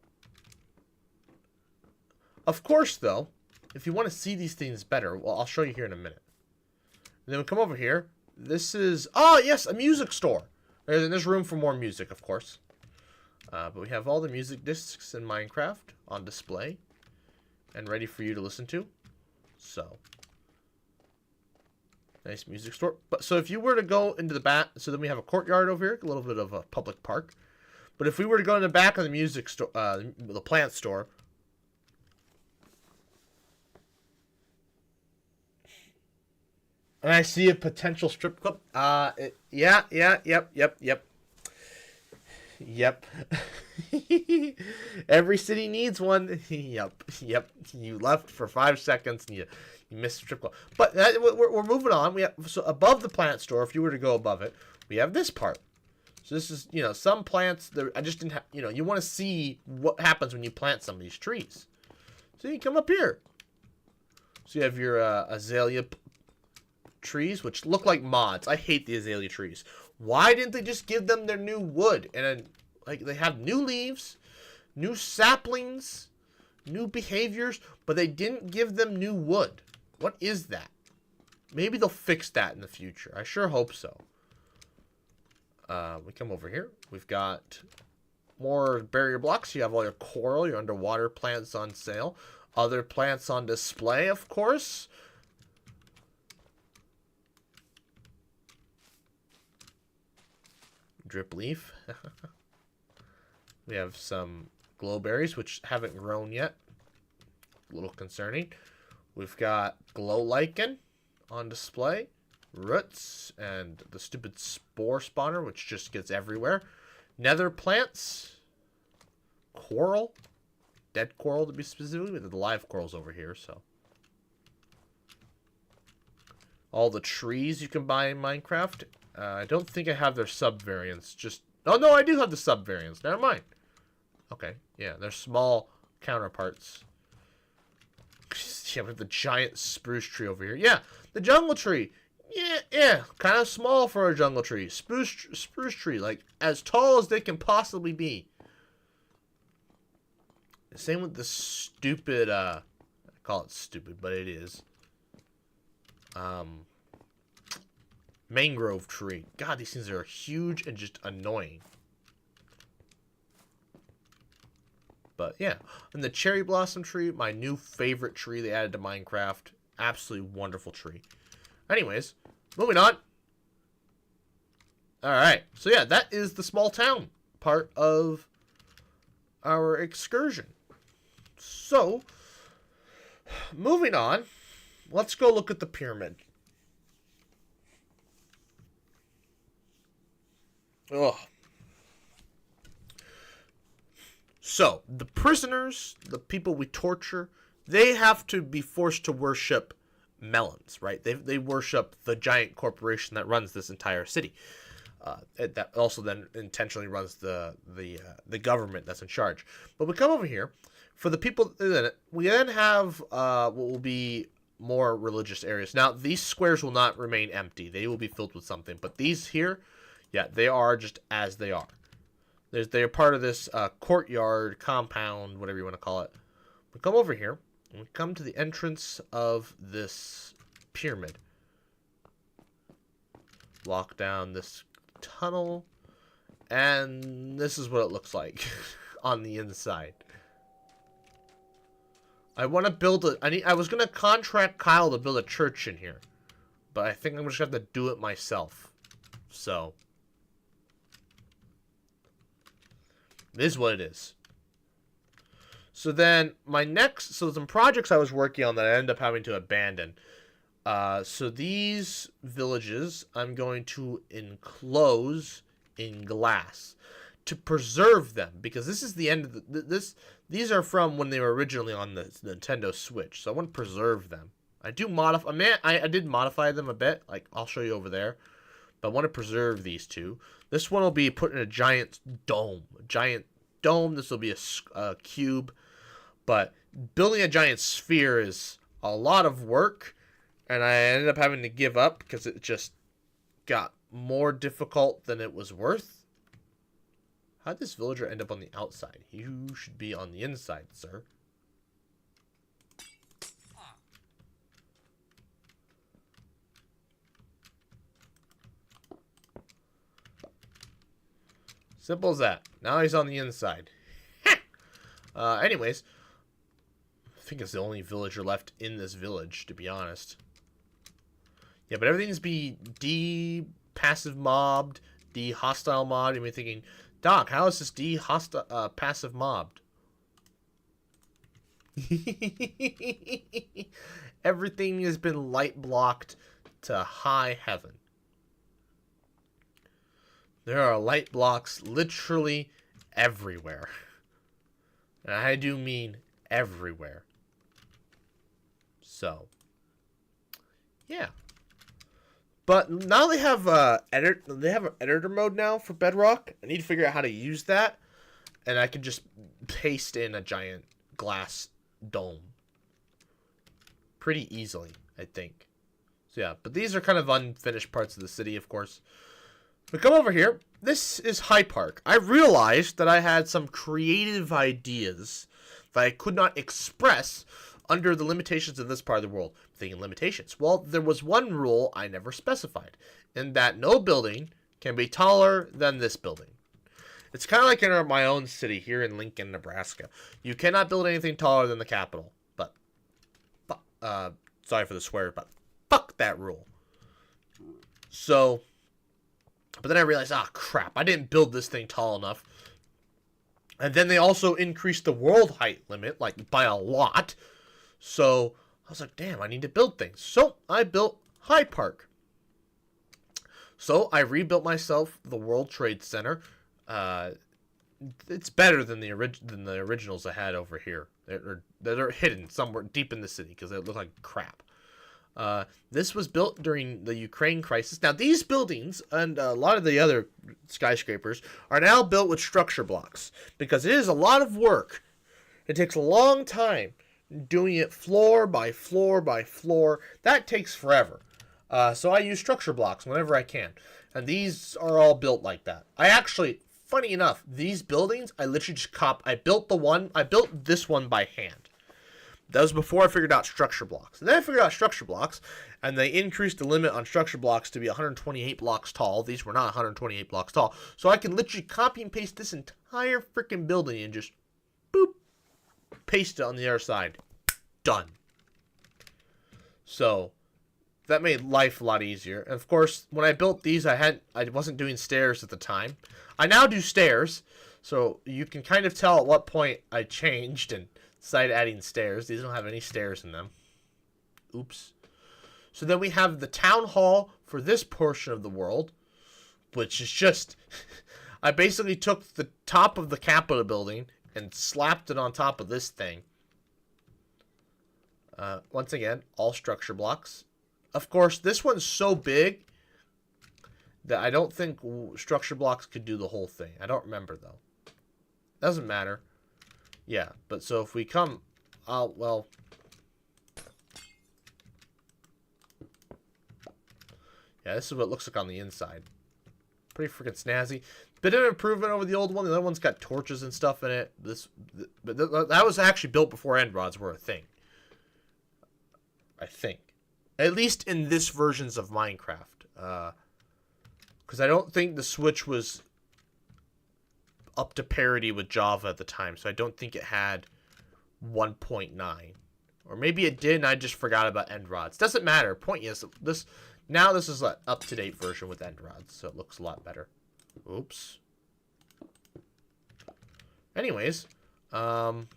of course, though, if you want to see these things better, well, I'll show you here in a minute. And then we come over here. This is, oh yes, a music store. There's room for more music, of course. But we have all the music discs in Minecraft on display and ready for you to listen to. So, nice music store. But so if you were to go into the back, so then we have a courtyard over here, a little bit of a public park. But if we were to go in the back of the music store, the plant store, and I see a potential strip club. Yep. Every city needs one. Yep. You left for 5 seconds and you missed the strip club. But we're moving on. So above the plant store, if you were to go above it, we have this part. So this is, you know, some plants. I just didn't have, you know, you want to see what happens when you plant some of these trees. So you come up here. So you have your azalea trees, which look like mods. I hate the azalea trees. Why didn't they just give them their new wood? And then, like, they have new leaves, new saplings, new behaviors, but they didn't give them new wood. What is that? Maybe they'll fix that in the future. I sure hope so. We come over here. We've got more barrier blocks. You have all your coral, your underwater plants on sale. Other plants on display, of course. Drip leaf. We have some glowberries, which haven't grown yet. A little concerning. We've got glow lichen on display. Roots and the stupid spore spawner, which just gets everywhere. Nether plants. Coral. Dead coral, to be specific. With the live corals over here, so. All the trees you can buy in Minecraft. I don't think I have their sub-variants. Oh, no, I do have the sub-variants. Never mind. Okay, yeah, they're small counterparts. Yeah, we have the giant spruce tree over here. Yeah, the jungle tree. Yeah, kind of small for a jungle tree. Spruce tree, like, as tall as they can possibly be. Same with the stupid, I call it stupid, but it is. Mangrove tree. God, these things are huge and just annoying. But yeah, and the cherry blossom tree, my new favorite tree they added to Minecraft. Absolutely wonderful tree. Anyways, moving on. Alright, so yeah, that is the small town part of our excursion. So, moving on, let's go look at the pyramid. Ugh. So, the prisoners, the people we torture, they have to be forced to worship melons, right? They worship the giant corporation that runs this entire city. that also then intentionally runs the government that's in charge. But we come over here for the people. We then have what will be more religious areas. Now these squares will not remain empty; they will be filled with something. But these here, yeah, they are just as they are. They're part of this courtyard, compound, whatever you want to call it. We come over here and we come to the entrance of this pyramid. Walk down this tunnel, and this is what it looks like on the inside. I want to build I was gonna contract Kyle to build a church in here, but I think I'm just gonna have to do it myself. So this is what it is. So then so some projects I was working on that I ended up having to abandon. So these villages I'm going to enclose in glass to preserve them, because this is the end of these are from when they were originally on the Nintendo Switch. So I want to preserve them. I did modify them a bit, like I'll show you over there. But I want to preserve these two. This one will be put in a giant dome. This will be a cube. But building a giant sphere is a lot of work. And I ended up having to give up because it just got more difficult than it was worth. How'd this villager end up on the outside? You should be on the inside, sir. Simple as that. Now he's on the inside. Anyways, I think it's the only villager left in this village, to be honest. Yeah, but everything's D passive mobbed, D hostile mobbed. You may be thinking, Doc, how is this D hostile passive mobbed? Everything has been light blocked to high heaven. There are light blocks literally everywhere. And I do mean everywhere. So, yeah. But now they have an editor mode now for Bedrock. I need to figure out how to use that, and I can just paste in a giant glass dome pretty easily, I think. So yeah, but these are kind of unfinished parts of the city, of course. We come over here. This is High Park. I realized that I had some creative ideas that I could not express under the limitations of this part of the world. I'm thinking limitations. Well, there was one rule I never specified, in that no building can be taller than this building. It's kind of like in my own city here in Lincoln, Nebraska. You cannot build anything taller than the Capitol. But, sorry for the swear, but fuck that rule. So, but then I realized, crap, I didn't build this thing tall enough. And then they also increased the world height limit, like, by a lot. So I was like, damn, I need to build things. So I built High Park. So I rebuilt myself the World Trade Center. It's better than the originals I had over here. They're hidden somewhere deep in the city because they look like crap. This was built during the Ukraine crisis. Now these buildings and a lot of the other skyscrapers are now built with structure blocks because it is a lot of work. It takes a long time. Doing it floor by floor by floor, that takes forever. So I use structure blocks whenever I can. And these are all built like that. I actually, funny enough, these buildings, I literally just I built this one by hand. That was before I figured out structure blocks. And then I figured out structure blocks, and they increased the limit on structure blocks to be 128 blocks tall. These were not 128 blocks tall. So I can literally copy and paste this entire freaking building and just, boop, paste it on the other side. Done. So that made life a lot easier. And of course, when I built these, I wasn't doing stairs at the time. I now do stairs, so you can kind of tell at what point I changed and decided adding stairs. These don't have any stairs in them. Oops. So then we have the town hall for this portion of the world, which is just I basically took the top of the Capitol building and slapped it on top of this thing. Once again, all structure blocks. Of course, this one's so big That I don't think structure blocks could do the whole thing. I don't remember, though. Doesn't matter. Yeah, but so if we come... well... Yeah, this is what it looks like on the inside. Pretty freaking snazzy. Bit of improvement over the old one. The other one's got torches and stuff in it. But that was actually built before end rods were a thing. I think. At least in this versions of Minecraft. Because I don't think the Switch was up to parity with Java at the time. So I don't think it had 1.9. Or maybe it did and I just forgot about end rods. Doesn't matter. Point is, now this is an up-to-date version with end rods. So it looks a lot better. Oops. Anyways. One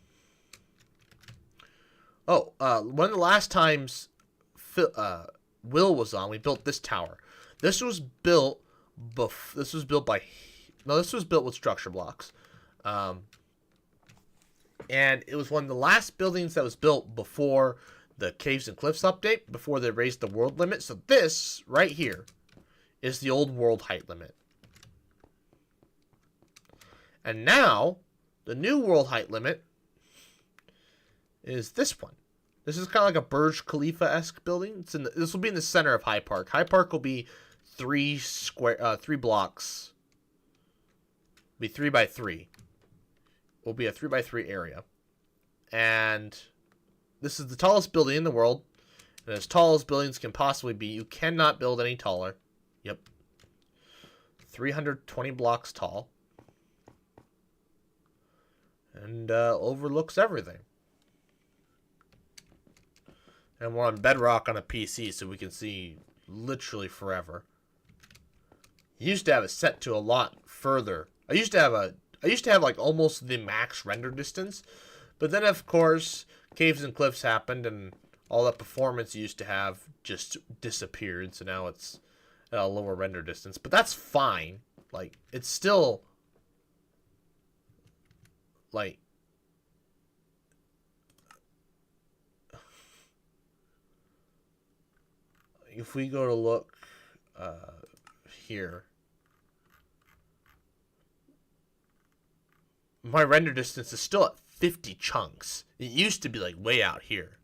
of the last times Will was on, we built this tower. This was built this was built with structure blocks. And it was one of the last buildings that was built before the Caves and Cliffs update, before they raised the world limit. So this, right here, is the old world height limit. And now, the new world height limit is this one. This is kind of like a Burj Khalifa-esque building. This will be in the center of High Park. High Park will be 3 blocks. Be 3 by 3. Will be a 3 by 3 area. And this is the tallest building in the world. And as tall as buildings can possibly be, you cannot build any taller. Yep. 320 blocks tall. And overlooks everything. And we're on Bedrock on a PC, so we can see literally forever. I used to have it set to a lot further. I used to have like almost the max render distance, but then of course Caves and Cliffs happened, and all that performance you used to have just disappeared. So now it's at a lower render distance, but that's fine. Like, it's still like, if we go to look here, my render distance is still at 50 chunks. It used to be like way out here.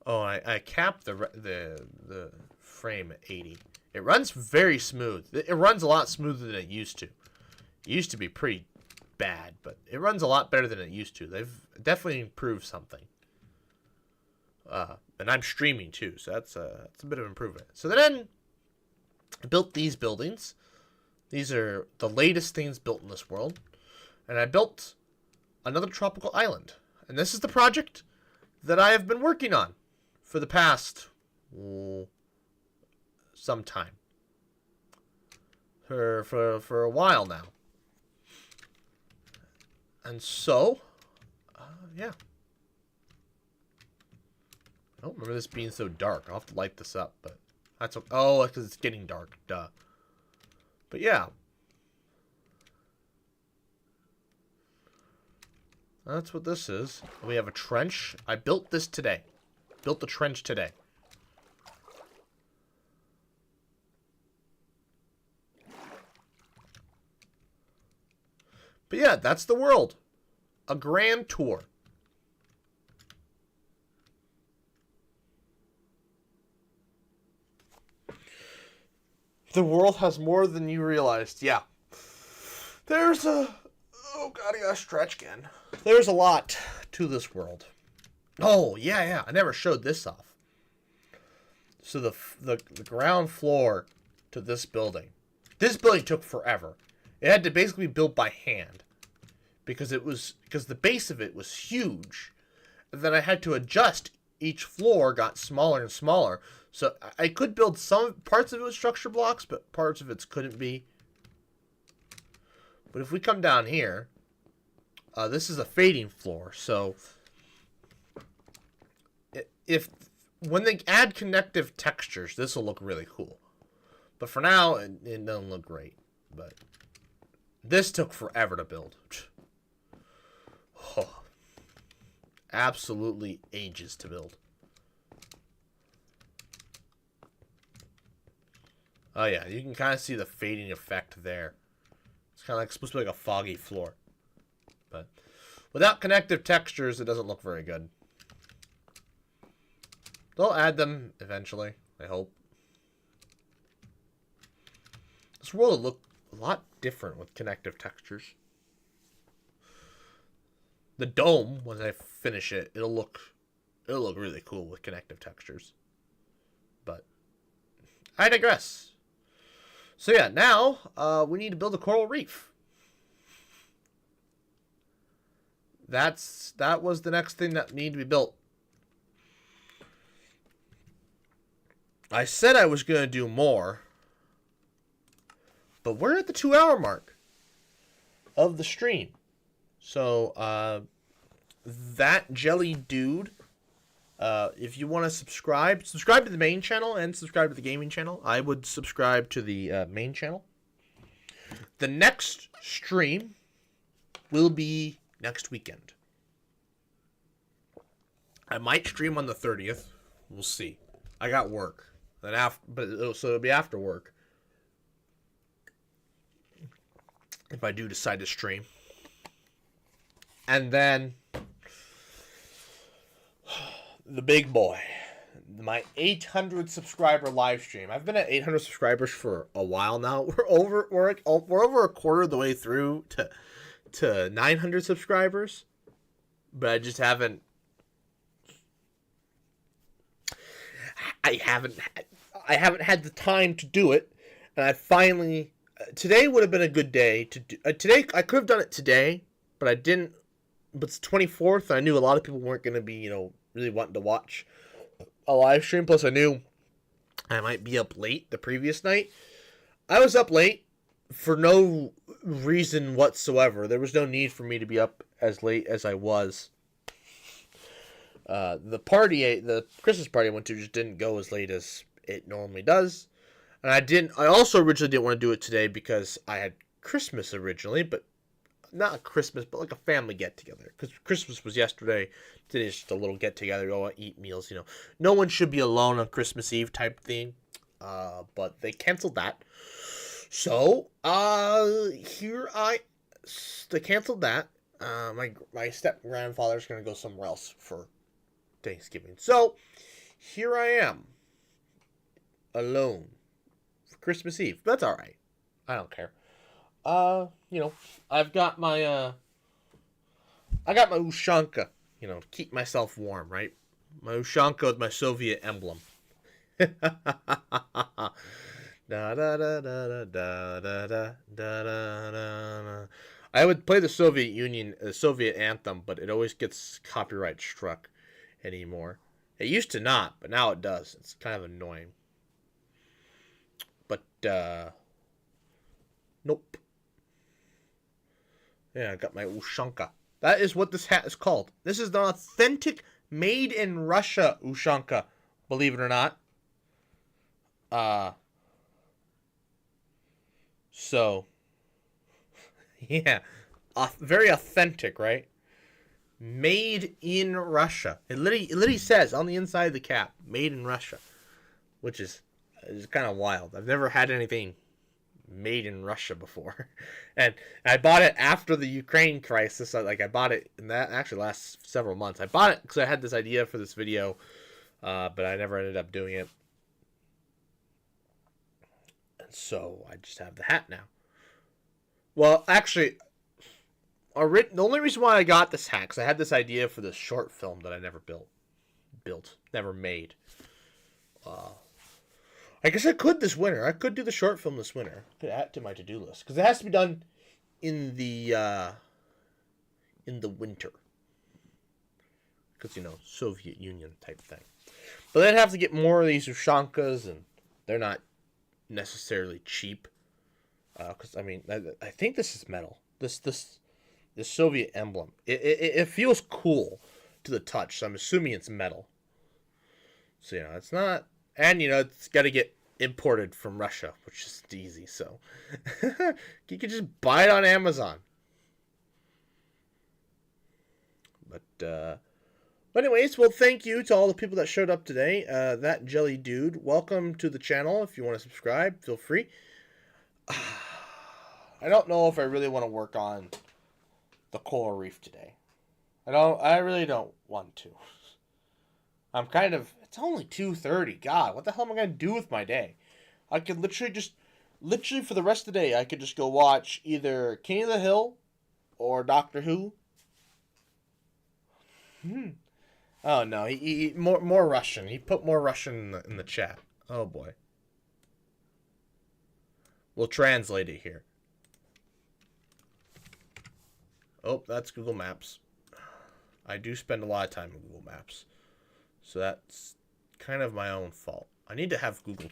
Oh, I capped the frame at 80. It runs very smooth. It runs a lot smoother than it used to. It used to be pretty bad, but it runs a lot better than it used to. They've definitely improved something. And I'm streaming too, so that's a bit of improvement. So then I built these buildings. These are the latest things built in this world. And I built another tropical island. And this is the project that I have been working on for the past some time. For a while now. And so, yeah. I don't remember this being so dark. I'll have to light this up, but that's okay. Oh, because it's getting dark. Duh. But yeah. That's what this is. We have a trench. I built this today. Built the trench today. But yeah, that's the world. A grand tour. The world has more than you realized. Yeah. There's a... Oh, God, I gotta stretch again. There's a lot to this world. Oh, yeah. I never showed this off. So the ground floor to this building. This building took forever. It had to basically be built by hand. Because the base of it was huge. And then I had to adjust. Each floor got smaller and smaller. So I could build some parts of it with structure blocks, but parts of it couldn't be. But if we come down here, this is a fading floor. So when they add connective textures, this will look really cool. But for now, it doesn't look great. But this took forever to build. Oh, absolutely ages to build. Oh yeah, you can kind of see the fading effect there. It's kind of like supposed to be like a foggy floor. But without connective textures, it doesn't look very good. They'll add them eventually, I hope. This world will look a lot different with connective textures. The dome, when I finish it, it'll look really cool with connective textures. But I digress. So yeah, now we need to build a coral reef. That was the next thing that needed to be built. I said I was going to do more, but we're at the 2-hour mark of the stream. So, that jelly dude, if you want to subscribe to the main channel and subscribe to the gaming channel. I would subscribe to the main channel. The next stream will be next weekend. I might stream on the 30th. We'll see. I got work. So it'll be after work. If I do decide to stream. And then the big boy. My 800 subscriber live stream. I've been at 800 subscribers for a while now. We're over a quarter of the way through to 900 subscribers. But I just haven't had the time to do it, and I finally today would have been a good day to do. Today I could have done it today, but I didn't. But it's 24th, and I knew a lot of people weren't going to be, really wanting to watch a live stream. Plus, I knew I might be up late the previous night. I was up late for no reason whatsoever. There was no need for me to be up as late as I was. The Christmas party I went to just didn't go as late as it normally does. And I also originally didn't want to do it today because I had Christmas originally, but not a Christmas, but like a family get-together. Because Christmas was yesterday. Today's just a little get-together, go eat meals, No one should be alone on Christmas Eve type thing. But they canceled that. So, they canceled that. My step-grandfather's going to go somewhere else for Thanksgiving. So, here I am. Alone. For Christmas Eve. But that's alright. I don't care. I've got my, Ushanka, to keep myself warm, right? My Ushanka with my Soviet emblem. Da da da da da da da da da da. I would play the Soviet anthem, but it always gets copyright struck anymore. It used to not, but now it does. It's kind of annoying. But, nope. Yeah, I got my Ushanka. That is what this hat is called. This is the authentic made in Russia Ushanka, believe it or not. So, yeah, very authentic, right? Made in Russia. It literally says on the inside of the cap, made in Russia, which is kind of wild. I've never had anything made in Russia before. And I bought it after the Ukraine crisis. I bought it in that actually last several months. I bought it because I had this idea for this video, but I never ended up doing it. And so I just have the hat now. Well, actually, the only reason why I got this hat, because I had this idea for this short film that I never never made. I guess I could this winter. I could do the short film this winter. Could add it to my to-do list, because it has to be done in the winter, because Soviet Union type thing. But I'd have to get more of these Ushankas, and they're not necessarily cheap. Because I think this is metal. This Soviet emblem. It feels cool to the touch. So I'm assuming it's metal. So it's not. And, it's got to get imported from Russia, which is easy, so. You can just buy it on Amazon. But But anyways, well, thank you to all the people that showed up today. That Jelly Dude, welcome to the channel. If you want to subscribe, feel free. I don't know if I really want to work on the coral reef today. I really don't want to. I'm kind of... It's only 2:30. God, what the hell am I going to do with my day? I could literally for the rest of the day, I could just go watch either King of the Hill or Doctor Who. Oh no, he more Russian. He put more Russian in the chat. Oh boy. We'll translate it here. Oh, that's Google Maps. I do spend a lot of time in Google Maps. So that's kind of my own fault. I need to have Google.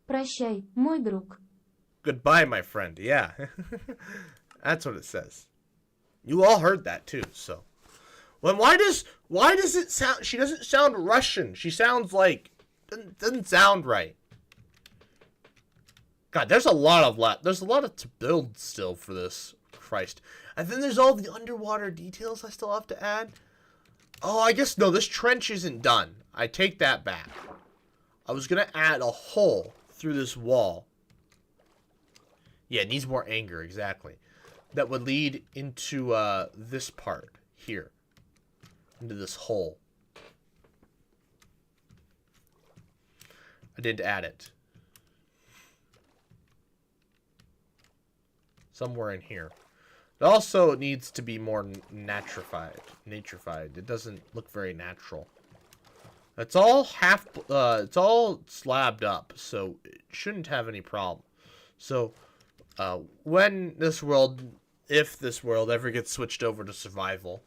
Прощай, мой друг. Goodbye, my friend. Yeah. That's what it says. You all heard that too, so. Well, why does it sound... She doesn't sound Russian. She sounds like... Doesn't sound right. God, there's a lot to build still for this. Christ. And then there's all the underwater details I still have to add. Oh, I guess... No, this trench isn't done. I take that back. I was going to add a hole through this wall. Yeah, it needs more anger, exactly. That would lead into this part here. Into this hole. I didn't add it. Somewhere in here. It also needs to be more natrified. It doesn't look very natural. It's all it's all slabbed up, so it shouldn't have any problem. So, if this world ever gets switched over to survival,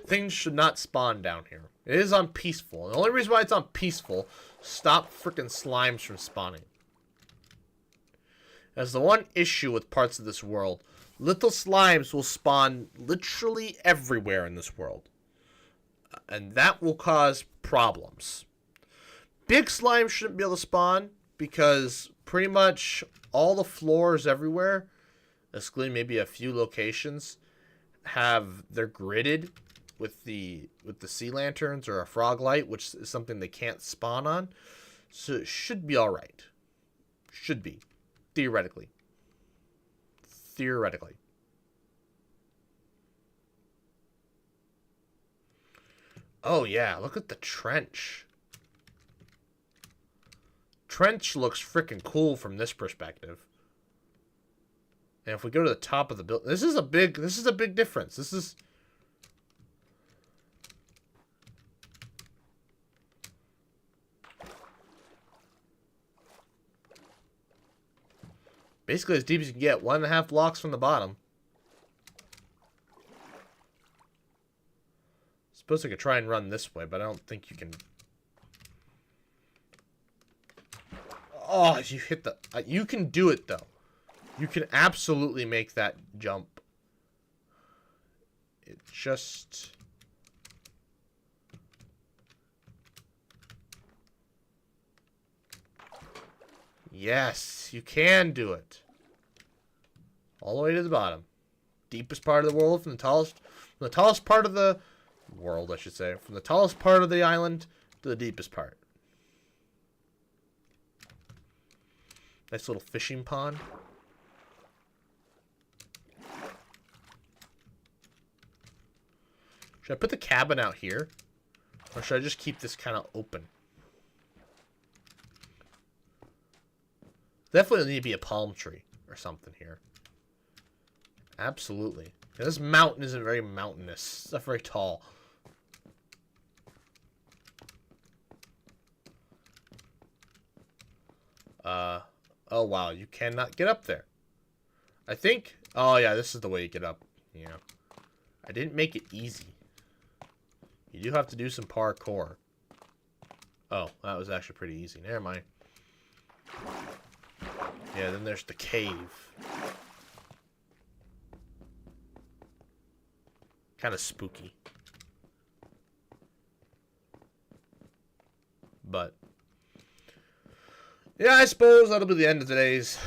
things should not spawn down here. It is on peaceful. The only reason why it's on peaceful, stop freaking slimes from spawning. As the one issue with parts of this world, little slimes will spawn literally everywhere in this world. And that will cause problems. Big slimes shouldn't be able to spawn because pretty much all the floors everywhere, excluding maybe a few locations, they're gridded with the sea lanterns or a frog light, which is something they can't spawn on. So it should be alright. Should be. Theoretically. Oh yeah, look at the trench. Trench looks freaking cool from this perspective. And if we go to the top of the building, this is a big difference. This is... basically as deep as you can get, 1.5 blocks from the bottom. Suppose I could try and run this way, but I don't think you can. Oh, you hit the... you can do it, though. You can absolutely make that jump. It just... Yes, you can do it. All the way to the bottom. Deepest part of the world, from the tallest part of the world, I should say. From the tallest part of the island to the deepest part. Nice little fishing pond. Should I put the cabin out here? Or should I just keep this kind of open? Definitely need to be a palm tree or something here. Absolutely. Yeah, this mountain isn't very mountainous. It's not very tall. Oh wow, you cannot get up there. I think... oh yeah, this is the way you get up. Yeah. I didn't make it easy. You do have to do some parkour. Oh, that was actually pretty easy. Never mind. Yeah, then there's the cave. Kind of spooky. But yeah, I suppose that'll be the end of today's.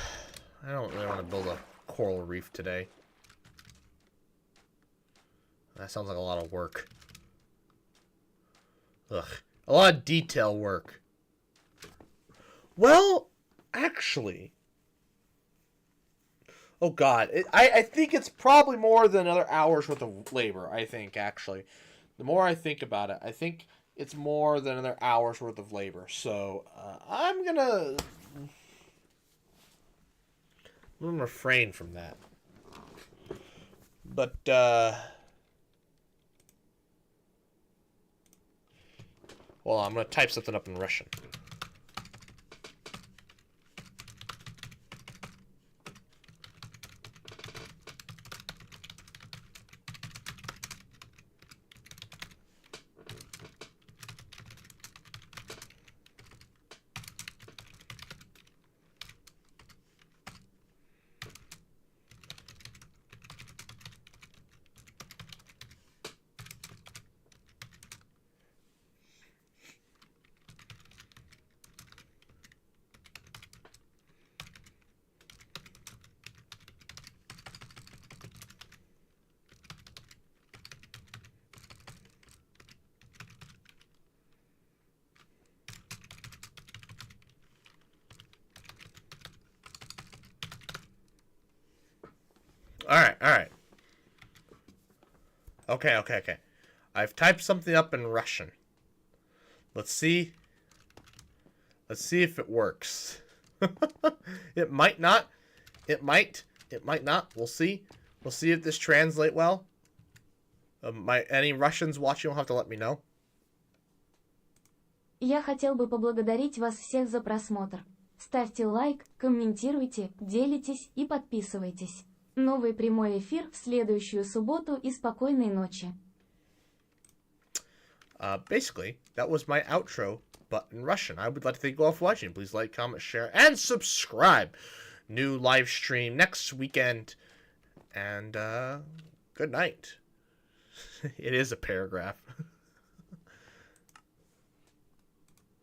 I don't really want to build a coral reef today. That sounds like a lot of work. Ugh. A lot of detail work. Well, actually... Oh, God. I think it's probably more than another hour's worth of labor, I think, actually. The more I think about it, I think it's more than another hour's worth of labor. So, I'm gonna refrain from that. But, well, I'm gonna type something up in Russian. Alright. Okay. I've typed something up in Russian. Let's see. Let's see if it works. It might not. It might not. We'll see. We'll see if this translates well. Any Russians watching will have to let me know. Я хотел бы поблагодарить вас всех за просмотр. Ставьте лайк, комментируйте, делитесь и подписывайтесь. Новый прямой эфир в следующую субботу и спокойной ночи. Basically, that was my outro, but in Russian. I would like to thank you all for watching. Please like, comment, share, and subscribe. New live stream next weekend. And, good night. It is a paragraph.